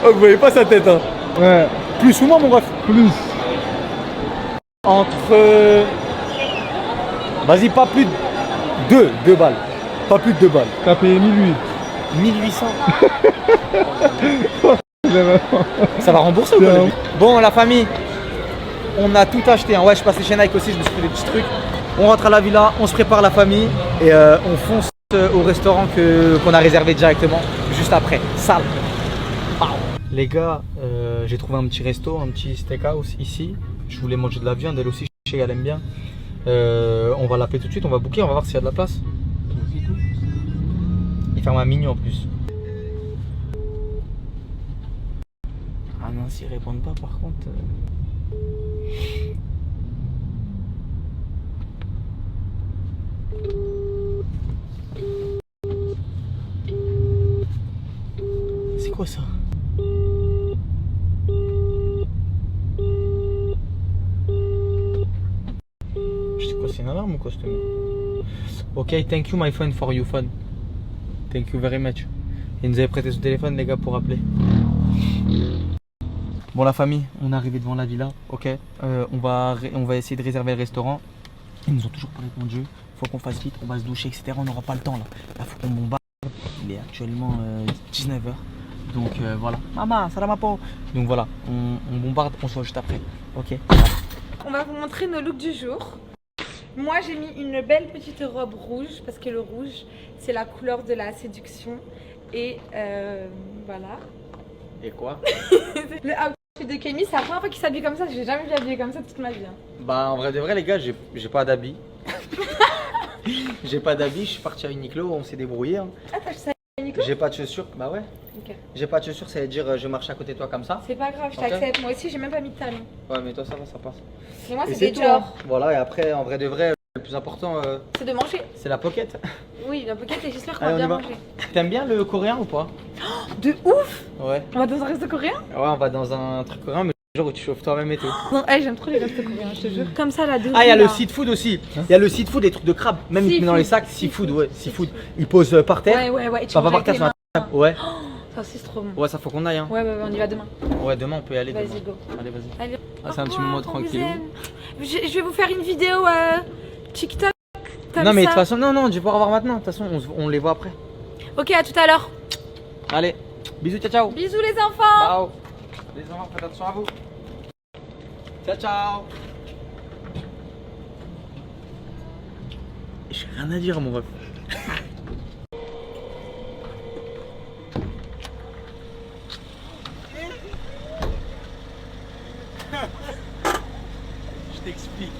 oh, vous voyez pas sa tête, hein. Ouais. Plus ou moins, mon ref? Plus. Entre... Vas-y, pas plus de 2 balles. Pas plus de 2 balles. T'as payé 1008. 1800. Ça va rembourser ou quoi? Bon, la famille, on a tout acheté. Hein. Ouais, je passais chez Nike aussi, je me suis fait des petits trucs. On rentre à la villa, on se prépare la famille et on fonce au restaurant qu'on a réservé directement juste après. Sale. Les gars, j'ai trouvé un petit resto, un petit steakhouse ici. Je voulais manger de la viande, elle aussi, je sais qu'elle aime bien. On va l'appeler tout de suite, on va booker, on va voir s'il y a de la place. Il ferme à minuit en plus. Ah non, s'ils répondent pas par contre. C'est quoi ça? Je sais quoi, c'est une alarme ou quoi ce truc? Ok, thank you my friend for your phone. Thank you very much. Il nous avait prêté son téléphone les gars pour appeler. Bon la famille, on est arrivé devant la villa, ok. On va essayer de réserver le restaurant. Ils nous ont toujours pas répondu. Faut qu'on fasse vite, on va se doucher, etc. On n'aura pas le temps là. Là faut qu'on bombarde. Il est actuellement 19h. Donc voilà. Maman, salam à peau. Donc voilà, on bombarde, on se voit juste après. Ok. On va vous montrer nos looks du jour. Moi j'ai mis une belle petite robe rouge parce que le rouge c'est la couleur de la séduction. Et voilà. Et quoi? Le outfit de Camille, c'est la première fois qu'il s'habille comme ça. Je l'ai jamais vu habillé comme ça toute ma vie. Hein. Bah en vrai de vrai les gars, j'ai pas d'habit. J'ai pas d'habit, je suis parti à Uniqlo, on s'est débrouillé. Hein. Ah t'as acheté ça à Uniqlo? J'ai pas de chaussures, bah ouais. Ok. J'ai pas de chaussures, ça veut dire je marche à côté de toi comme ça. C'est pas grave, je Ok. t'accepte. Moi aussi j'ai même pas mis de talons. Ouais mais toi ça va, ça passe. Et moi Et c'est des tout, hein. Dior. Voilà, et après en vrai de vrai, le plus important C'est de manger. c'est la pocket. Oui, la pocket et j'espère qu'on Allez, va on bien y va. manger. T'aimes bien le coréen ou pas? De ouf! Ouais. On va dans un resto coréen? Ouais, on va dans un truc coréen, mais genre où tu chauffes toi-même et tout. Non, hey, j'aime trop les restos coréens, je te jure. Comme ça, la Ah, il y a le seafood food aussi. Il y a le seafood food, les trucs de crabe. Même ils te mettent dans les sacs. Seafood, ouais, seafood. Ils posent par terre. Ouais. Et tu Pas manges par avec terre les sur la mains. table. Ouais. Ça aussi, c'est trop bon. Ouais, ça faut qu'on aille. Hein. Ouais, on y va demain. Ouais, demain on peut y aller. Vas-y, Demain. go. Allez, vas-y. Allez. Ah, c'est un petit moment tranquille. Je vais vous faire une vidéo TikTok. Comme Non, mais de ça. toute façon, non, tu vas revoir maintenant. De toute façon, on les voit après. Ok, à tout à l'heure. Allez, bisous, ciao, ciao. Bisous les enfants. Ciao. Les enfants, faites attention à vous. Ciao, ciao. J'ai rien à dire, mon ref. Je t'explique.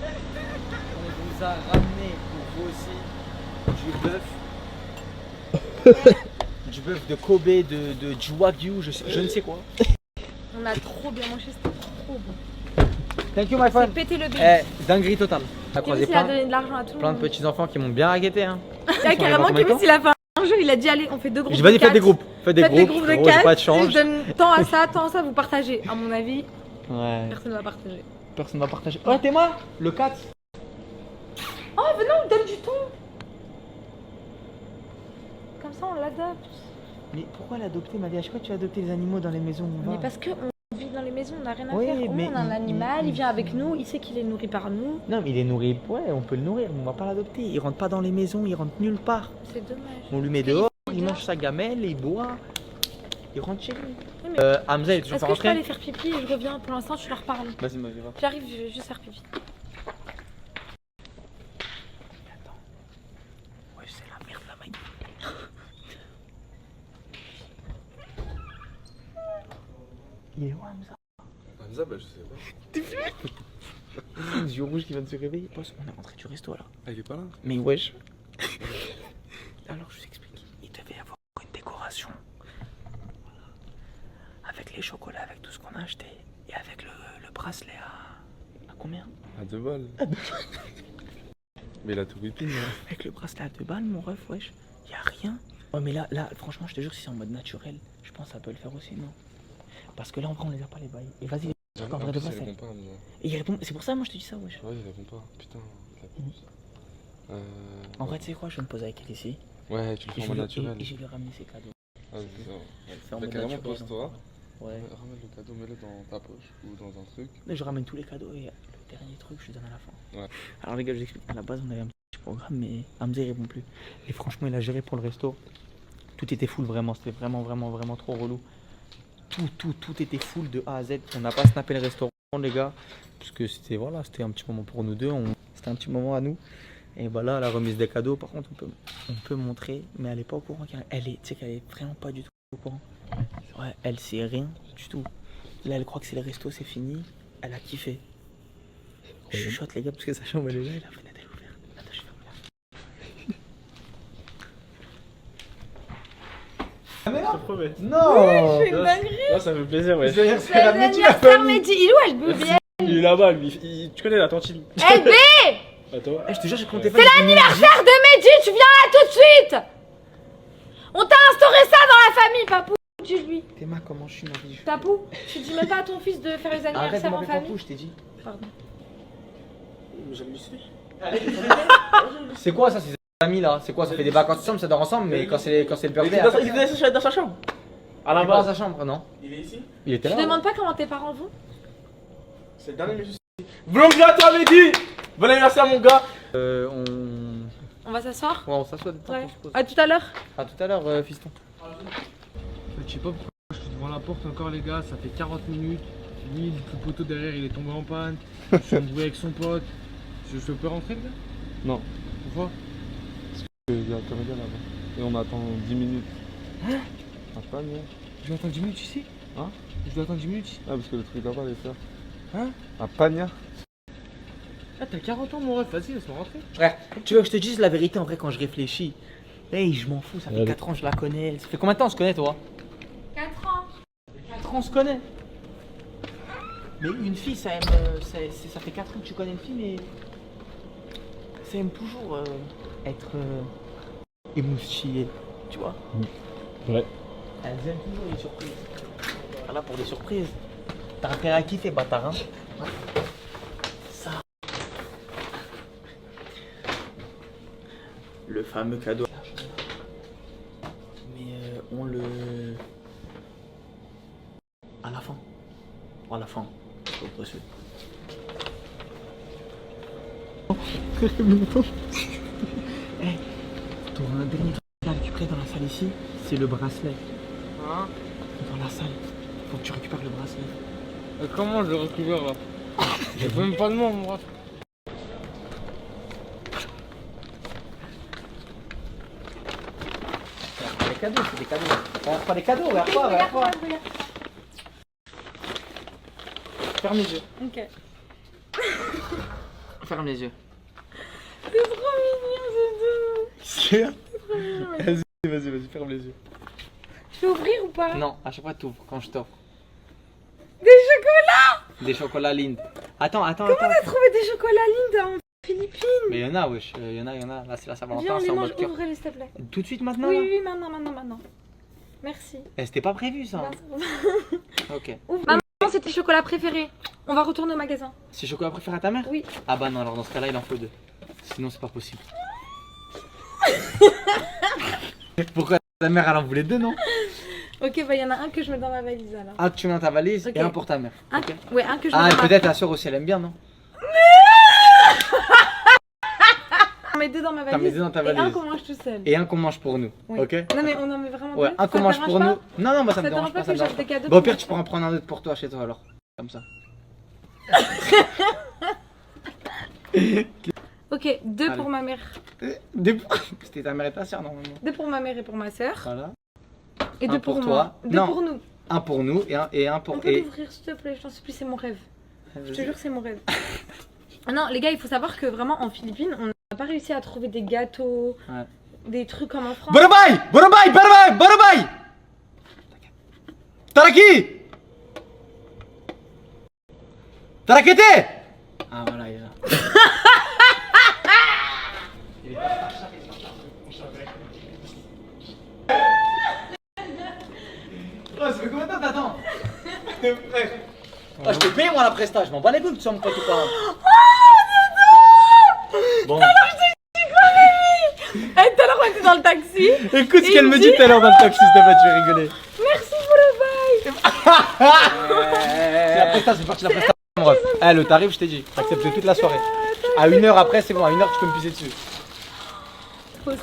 On vous a ramené pour vous aussi du bœuf. Du bœuf de Kobe, du Wagyu, je ne sais quoi. On a trop bien mangé, c'était trop bon. Thank you my C'est friend. pété le bébé. Eh, dinguerie totale. On a croisé Kémis, il a plein, donné de l'argent à tout le plein de monde. petits enfants qui m'ont bien raguetté. Hein. Ah, carrément, Kémis, il a fait un jeu, il a dit allez, on fait deux groupes. Vas-y, de faites des quatre. groupes. Faites des groupes. de Frérot, j'ai 4. pas de change. Je donne tant à ça, vous partagez. À mon avis, Ouais. personne ne va partager. Personne va partager. Oh, t'es moi le 4. Oh, venez, on donne du ton. Comme ça, on l'adopte. Mais pourquoi l'adopter, ma vie? À chaque fois, tu as adopté les animaux dans les maisons où on Mais va. parce qu'on vit dans les maisons, on n'a rien à Oui, faire. Au mais moins, on a un il- animal, il vient avec nous, il sait qu'il est nourri par nous. Non, mais il est nourri. Ouais, on peut le nourrir, mais on va pas l'adopter. Il rentre pas dans les maisons, il rentre nulle part. C'est dommage. On lui met Parce qu'il dehors, fait il dehors. mange sa gamelle, il boit. Il rentre chez lui. Oui, mais Hamza, il est toujours est-ce pas que je peux rentré? aller faire pipi et je reviens pour l'instant, je leur parle. Vas-y, vas-y, va. J'arrive, je vais juste faire pipi. Ouais, c'est la merde, la maille. Il est où, Hamza? Hamza, bah je sais pas. Les yeux rouges qui viennent de se réveiller. Boss, on est rentré du resto là. Ah, il est pas là? Mais wesh. Alors je vous explique. Il devait y avoir une décoration. Avec les chocolats, avec tout ce qu'on a acheté. Et avec le bracelet à combien? À 2 balles. Mais il a tout whipping, hein. Avec le bracelet à 2 balles, mon ref, wesh. Y a rien. Ouais, mais là, franchement, je te jure, si c'est en mode naturel, je pense que ça peut le faire aussi, non? Parce que là, en vrai, on les a pas les bails. Et vas-y, en vrai de vrai, il c'est. répond pas, Hamza. Et il répond. C'est pour ça, moi, je te dis ça, wesh. Ouais, il répond pas. Putain, il abuse. En vrai, tu sais quoi, je vais me poser avec elle ici. Ouais, tu le fais Et en je, mode vais, naturel. et je vais lui ramener ses cadeaux. Ah, c'est ça. Elle fait en Mais mode carrément, naturel, pose-toi. Ouais. Ramène le cadeau, mets-le dans ta poche ou dans un truc. Là, je ramène tous les cadeaux et le dernier truc, je lui donne à la fin. Ouais. Alors, les gars, je vous explique. À la base, on avait un petit programme, mais Hamza, il répond plus. Et franchement, il a géré pour le resto. Tout était full, vraiment. C'était vraiment trop relou. Tout était full de A à Z. On n'a pas snappé le restaurant, les gars. Parce que c'était un petit moment pour nous deux. C'était un petit moment à nous. Et bah là, la remise des cadeaux, par contre, on peut montrer. Mais elle est pas au courant. Tu sais qu'elle est vraiment pas du tout au courant. Ouais, elle sait rien du tout. Là, elle croit que c'est le resto, c'est fini. Elle a kiffé. Chuchote les gars parce que sa chambre elle est là et la fenêtre elle est ouverte. Attends, je ferme là. Je te promets. Non. C'est une dinguerie. Là, ça me fait plaisir, ouais. C'est la Mehdi, la Anniversaire famille. Mehdi. Il est où elle bébé? Il est là-bas, lui. Tu connais la tantine. LB. Attends. Je te jure, j'ai compté C'est l'anniversaire de Mehdi, tu viens là tout de suite. On t'a instauré ça dans la famille, papou. Dis-lui. Théma, comment je suis ma vie? Papou, tu dis même pas à ton fils de faire les Arrête de anniversaires en m'appeler famille. papou, je t'ai dit. Pardon. J'aime lui. C'est quoi ça, ces amis là? C'est quoi? Ça fait des vacances ensemble, ça dort ensemble, mais quand c'est le birthday. Il est dans sa chambre. À la Il est pas dans base. sa chambre, non? Il est ici. Il était Tu là. demandes pas comment tes parents vont? C'est le dernier monsieur. Vlog à toi, Mehdi. Bon anniversaire, mon gars. On va s'asseoir? Ouais, on s'assoit. Ouais. À tout à l'heure. À tout à l'heure, fiston. Je sais pas pourquoi je suis devant la porte encore les gars, ça fait 40 minutes. Lui, le poteau derrière il est tombé en panne. Je suis embrouillé avec son pote. Je peux rentrer le gars? Non. Pourquoi? Parce qu'il y a un comédien là-bas. Et on attend 10 minutes. Hein? À Pagne. Je vais attendre 10 minutes ici? Hein? Je dois attendre 10 minutes ici? Ah parce que le truc là-bas les frères. Hein? À Pagne. Ah, t'as 40 ans, mon ref. Vas-y, laisse-moi rentrer. Frère, tu veux que je te dise la vérité en vrai quand je réfléchis? Hey, je m'en fous, ça fait Allez. 4 ans je la connais. Ça fait combien de temps on se connaît, toi? 4 ans. 4 ans on se connaît. Mais une fille, ça aime. Ça fait 4 ans que tu connais une fille, mais. Ça aime toujours être émoustillé. Tu vois? Ouais. Elles aiment toujours les surprises. Voilà pour des surprises. T'as intérêt à kiffer, bâtard, hein? Ça. Le fameux cadeau. Mais on le. À la fin. À la fin. C'est pas possible. Hey, t'auras un dernier truc à récupérer dans la salle ici, c'est le bracelet. Hein? Dans la salle. Faut que tu récupères le bracelet. Comment je le récupère là? J'ai même pas de nom, mon ref. Des cadeaux, c'est des cadeaux. Regarde pas les cadeaux, regarde pas, regarde pas. Ferme les yeux. Ok. Ferme les yeux. C'est trop mignon, c'est tout. Vas-y, ferme les yeux. Je peux ouvrir ou pas? Non, à chaque fois t'ouvres quand je t'offre. Des chocolats! Des chocolats Lind. Attends. Comment t'as trouvé des chocolats Linda en Philippines? Mais y'en a, wesh. Y'en a. Là, c'est la Viens, Saint-Valentin, on c'est les en mange, mode cœur. ouvrez-les s'il te plaît. Tout de suite maintenant Oui, là oui, maintenant. Merci. Eh, c'était pas prévu ça. Non, Ok. Ouvre. Maman, c'est tes chocolats préférés. On va retourner au magasin. C'est chocolat préféré à ta mère? Oui. Ah bah non, alors dans ce cas-là, il en faut 2. Sinon, c'est pas possible. Pourquoi ta mère, elle en voulait 2, non? Ok, bah il y en a un que je mets dans ma valise alors. Un que tu mets dans ta valise Ok. et un pour ta mère. Un, Ok. ouais, un que je mets Ah, et dans ma peut-être ta soeur aussi, elle aime bien, non? On met deux dans ma T'en mets valise. 2 dans ta Et un valise. qu'on mange tout seul. Et un qu'on mange pour nous. Oui. Ok? Non mais on en met vraiment Ouais, deux. un qu'on Ça te mange dérange pour pas? nous. Non, moi ça Ça me te dérange dérange pas. pas Ça que me j'offre dérange des pas. cadeaux Bon, au pour pire, ma tu pourras en prendre un autre pour toi chez toi alors. Comme ça. Ok, deux Allez. pour ma mère. C'était ta mère et ta soeur normalement. Deux pour ma mère et pour ma soeur. Voilà. Et Un deux pour pour toi. moi. Deux Non. pour nous. Un pour nous et un pour. On peut l'ouvrir s'il te plaît, je t'en supplie, c'est mon rêve. Je te jure, c'est mon rêve. Ah non, les gars, il faut savoir que vraiment en Philippines, on n'a pas réussi à trouver des gâteaux, Ouais. des trucs comme en France. Borobay! Taraki! Tarakete! Ah voilà, il est là. Oh, ça fait combien de temps t'attends? Ah, je t'ai payé moi la presta, je m'en bats les couilles que tu sois mon pote ou pas. Bon. Eh, tout à l'heure, on était dans le taxi. Écoute ce Et qu'elle il me me dit dit- tout à l'heure dans le taxi, s'il te plaît, tu vas rigoler. Merci pour le bail. C'est la presta, c'est parti la presta. Mon ref. Eh, le tarif, je t'ai dit, t'acceptes toute la soirée. À 1h après, c'est bon, à 1h, tu peux me pisser dessus. Pause.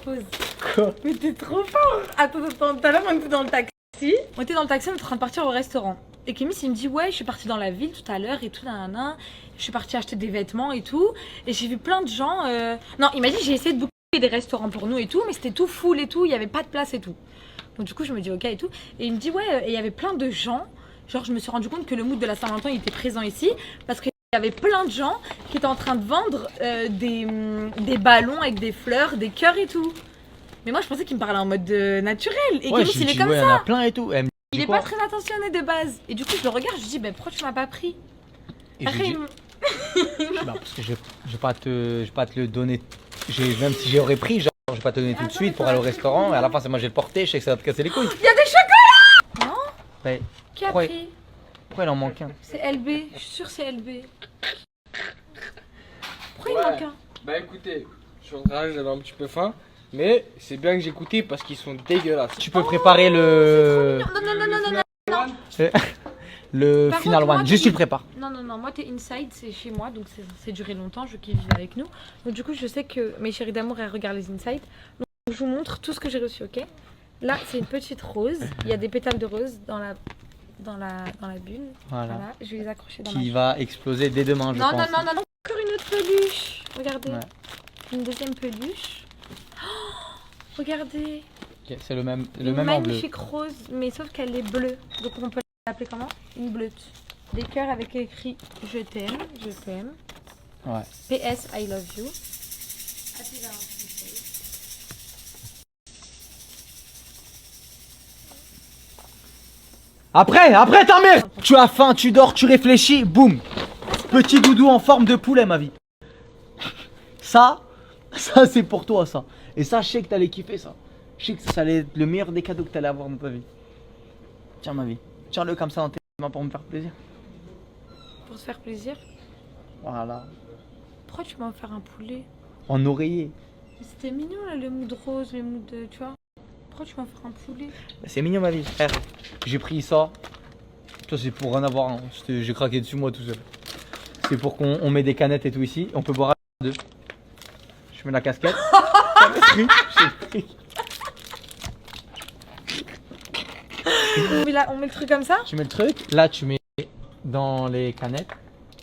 Quoi? Mais t'es trop fort. Attends, tout à l'heure, on était dans le taxi. On était dans le taxi, on était en train de partir au restaurant. Et Kémis, il me dit, ouais, je suis partie dans la ville tout à l'heure et tout, nanana. Je suis partie acheter des vêtements et tout. Et j'ai vu plein de gens. Non, il m'a dit, j'ai essayé de booker des restaurants pour nous et tout, mais c'était tout full et tout, il y avait pas de place et tout. Donc du coup, je me dis, ok et tout. Et il me dit, ouais, et il y avait plein de gens. Genre, je me suis rendu compte que le mood de la Saint-Valentin, il était présent ici. Parce que Il y avait plein de gens qui étaient en train de vendre des ballons avec des fleurs, des cœurs et tout. Mais moi je pensais qu'il me parlait en mode naturel. Et Kémis il est comme il y en ça. a plein et tout. Elle me Il dit est quoi pas très attentionné de base. Et du coup je le regarde, je lui dis bah pourquoi tu m'as pas pris? Et je Après, lui dis, bah, parce que je vais pas te le donner. Même si j'aurais pris, genre, je vais pas te donner tout de suite pour aller au restaurant. Et à la fin, c'est moi j'ai le porté, je sais que ça va te casser les couilles. Il y a des chocolats. Non. Ouais. Qui a pris? Pourquoi il en manque un? C'est LB, je suis sûre c'est LB. Pourquoi il manque un? Bah écoutez, je suis en train, j'avais un petit peu faim. Mais c'est bien que j'ai goûté parce qu'ils sont dégueulasses. Tu peux préparer le. Non. Le Par final contre, moi, one. Juste tu le prépares. Non, moi t'es inside, c'est chez moi, donc c'est duré longtemps, je veux qu'ils vivent avec nous. Donc du coup je sais que mes chéris d'amour elles regardent les inside. Donc je vous montre tout ce que j'ai reçu, ok? Là c'est une petite rose, il y a des pétales de rose dans la bulle. Voilà. Je vais les accrocher dans Qui va exploser dès demain, je non, pense. non, encore une autre peluche. Regardez. Ouais. Une deuxième peluche. Oh, regardez. Ok, c'est le même en Une bleu. magnifique rose, mais sauf qu'elle est bleue. Donc on peut l'appeler comment? Une bleute. Des cœurs avec écrit je t'aime, je t'aime. Ouais. PS I love you. Après ta mère. Tu as faim, tu dors, tu réfléchis, boum. Petit doudou en forme de poulet, ma vie. Ça c'est pour toi, ça. Et ça, je sais que t'allais kiffer ça. Je sais que ça allait être le meilleur des cadeaux que t'allais avoir dans ta vie. Tiens, ma vie. Tiens-le comme ça dans tes mains pour me faire plaisir. Pour se faire plaisir. Voilà. Pourquoi tu m'as offert un poulet? En oreiller. C'était mignon là, le mood rose, le mood de, tu vois. Pourquoi tu m'as offert un poulet? C'est mignon, ma vie. Frère, j'ai pris ça. Ça, c'est pour rien avoir. Hein. J'ai craqué dessus moi tout seul. C'est pour qu'on met des canettes et tout ici. On peut boire à deux. Je mets la casquette. On met le truc comme ça? Tu mets le truc, là tu mets dans les canettes,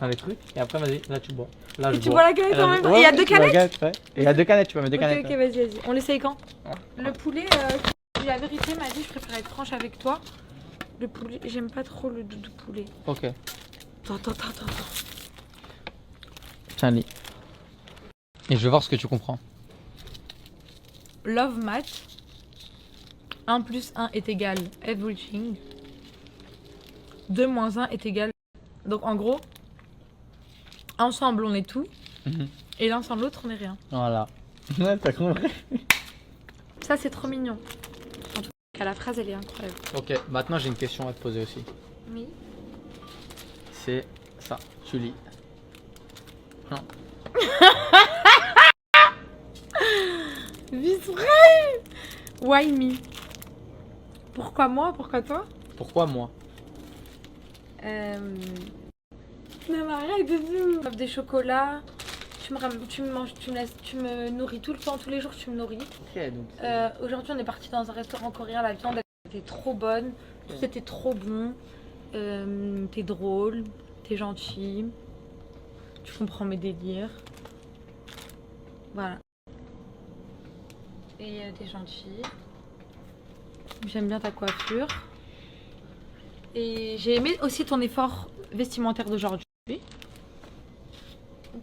dans les trucs, et après vas-y, là tu bois. Là, Et tu bois la canette en même temps? Et il y a deux canettes? Ouais. Et il y a deux canettes, tu peux mettre deux canettes. Ok, vas-y. On l'essaye quand? Le poulet, la vérité m'a dit, je préfère être franche avec toi. Le poulet, j'aime pas trop le doudou poulet. Ok. Attends. Tiens, lis. Et je vais voir ce que tu comprends. Love match. 1 plus 1 est égal everything. 2 moins 1 est égal. Donc en gros, ensemble on est tout. Et l'un sans l'autre on est rien. Voilà. Ouais, t'as compris. Ça c'est trop mignon. En tout cas, la phrase elle est incroyable. Ok, maintenant j'ai une question à te poser aussi. Oui. C'est ça, tu lis. Non. Visuel. Why me? Pourquoi moi? Pourquoi toi? Pourquoi moi? Non mais arrête de nous. Tu m'offres des chocolats. Tu me nourris tout le temps, tous les jours tu me nourris. Ok, donc. Aujourd'hui on est parti dans un restaurant coréen, la viande était trop bonne, tout était trop bon. T'es drôle, t'es gentil, tu comprends mes délires. Voilà. Et t'es gentil. J'aime bien ta coiffure. Et j'ai aimé aussi ton effort vestimentaire d'aujourd'hui.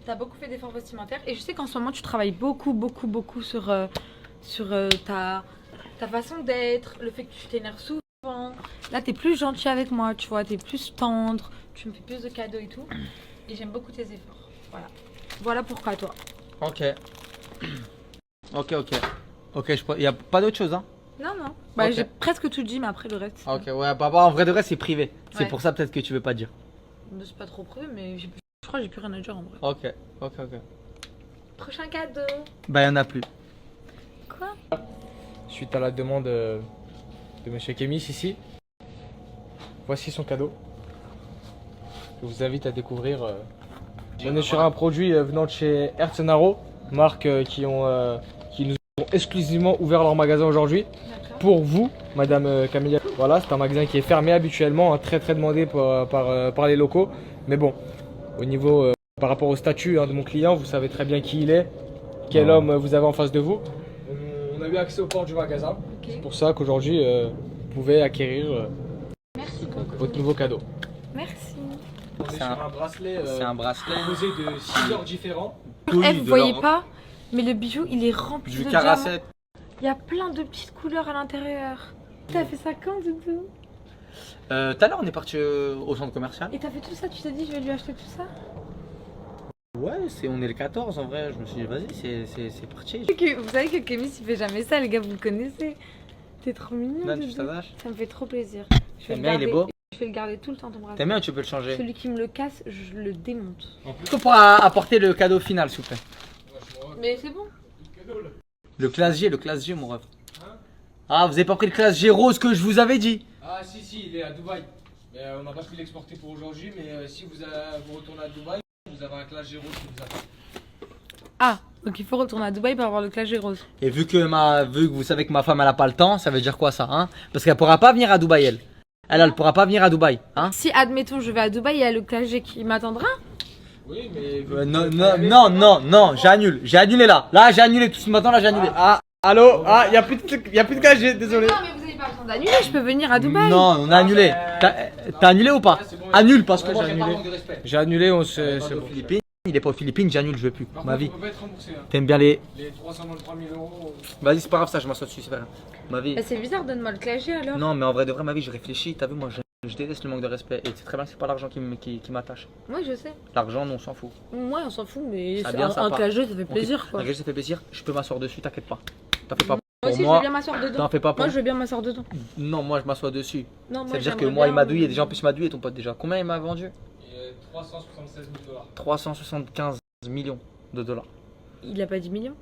T'as beaucoup fait d'efforts vestimentaires et je sais qu'en ce moment tu travailles beaucoup sur ta façon d'être, le fait que tu t'énerves souvent. Là t'es plus gentil avec moi, tu vois, t'es plus tendre, tu me fais plus de cadeaux et tout. Et j'aime beaucoup tes efforts. Voilà pourquoi toi. Ok. Ok. Il y a pas d'autre chose, hein? Non. Bah Ok. j'ai presque tout dit mais après le reste. Ok, ouais, bah en vrai de vrai c'est privé. C'est Ouais. pour ça peut-être que tu veux pas dire. C'est pas trop près mais je crois que j'ai plus rien à dire en vrai. Ok. Prochain cadeau. Bah y'en a plus. Quoi? Suite à la demande de monsieur Kémis ici, voici son cadeau. Je vous invite à découvrir. On est sur un produit venant de chez Herzenaro, marque qui nous ont exclusivement ouvert leur magasin aujourd'hui. Pour vous, Madame Camilla. Voilà, c'est un magasin qui est fermé habituellement, hein, très demandé par les locaux. Mais bon, au niveau par rapport au statut de mon client, vous savez très bien qui il est, quel homme vous avez en face de vous. On a eu accès au port du magasin. C'est pour ça qu'aujourd'hui, vous pouvez acquérir votre nouveau cadeau. Merci. On est C'est sur un- un bracelet C'est un bracelet. composé de 6 heures différents. Eh, vous voyez pas, mais le bijou il est rempli Du de caracette. diamants. Il y a plein de petites couleurs à l'intérieur. T'as fait ça quand, Doudou? Tout à l'heure, on est parti au centre commercial. Et t'as fait tout ça? Tu t'es dit, je vais lui acheter tout ça? Ouais, on est le 14 en vrai. Je me suis dit, vas-y, c'est parti. Vous savez que Kémis il fait jamais ça, les gars, vous le connaissez. T'es trop mignon. Là, tu Doudou. t'attaches. Ça me fait trop plaisir. Je vais T'aimes le bien, il est garder- beau. Je vais le garder tout le temps, ton bracelet. T'aimes bien ou tu peux le changer? Celui qui me le casse, je le démonte. Est-ce qu'on pourra apporter le cadeau final, s'il vous plaît? Mais c'est bon. Le classe G, mon ref. Ah, vous avez pas pris le classe G rose que je vous avais dit? Ah si, il est à Dubaï. Mais on n'a pas pu l'exporter pour aujourd'hui, mais si vous retournez à Dubaï, vous avez un classe G rose qui vous attend. Ah, donc il faut retourner à Dubaï pour avoir le clash G rose. Et vu que vous savez que ma femme elle a pas le temps, ça veut dire quoi ça, hein? Parce qu'elle pourra pas venir à Dubaï, elle. Elle pourra pas venir à Dubaï, hein? Si, admettons, je vais à Dubaï, il y a le clash G qui m'attendra. Oui, mais... Non, j'ai annulé là. Là, j'ai annulé tout ce matin, là, j'ai annulé. Ah, allô? Ah, y a plus de classe G, désolé. Non, mais vous avez pas besoin d'annuler, je peux venir à Dubaï. Non, on a annulé. T'as annulé ou pas? c'est bon, Annule parce que Ouais, j'ai j'ai pas annulé. manque de respect. J'ai annulé, c'est c'est bon. aux Philippines. Il est pas aux Philippines, j'annule, je veux plus. Par Ma contre, vie. on peut pas être remboursé. Hein. T'aimes bien les. Les 323 000 euros... Vas-y, c'est pas grave, ça, je m'assois dessus, c'est pas grave. Ma vie. Bah, c'est bizarre, donne-moi le clash G alors. Non, mais en vrai de vrai, ma vie, je réfléchis. T'as vu, moi, je déteste le manque de respect. Et c'est très bien que c'est pas l'argent qui m'attache. Ouais, je sais. L'argent, non, on s'en fout. Moi, on s'en fout, mais Ah, bien, un sympa. clash G, ça fait Ok. plaisir quoi. Malgré que ça fait plaisir, je peux m'asseoir dessus, t'inquiète pas. T'en fais pas Moi pour aussi, je veux moi. bien m'asseoir dedans. T'en fais pas pour Moi, je veux bien m'asseoir dedans. Non, moi, je m'assois dessus. Non, Ça veut dire que j'aimerais moi, il bien- m'a douillé. Déjà, en plus, il m'a douillé ton pote déjà. Combien il m'a vendu? Et 376 000 dollars. 375 millions de dollars. Il a pas 10 millions.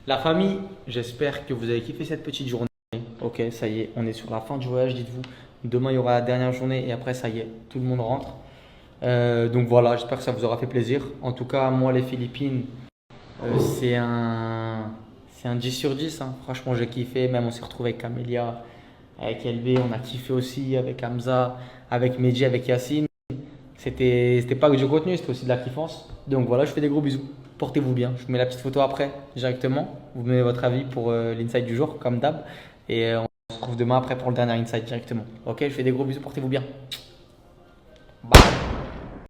La famille, j'espère que vous avez kiffé cette petite journée. Ok, ça y est, on est sur la fin du voyage, dites-vous. Demain, il y aura la dernière journée et après, ça y est, tout le monde rentre. Donc voilà, j'espère que ça vous aura fait plaisir. En tout cas, moi, les Philippines, c'est un 10 sur 10. Hein. Franchement, j'ai kiffé. Même on s'est retrouvé avec Camélia, avec LB, on a kiffé aussi avec Hamza, avec Mehdi, avec Yacine. C'était pas que du contenu, c'était aussi de la kiffance. Donc voilà, je fais des gros bisous. Portez-vous bien. Je vous mets la petite photo après directement. Vous me donnez votre avis pour l'inside du jour, comme d'hab. Et on se retrouve demain après pour le dernier inside directement. Ok, je fais des gros bisous, portez-vous bien. Bye.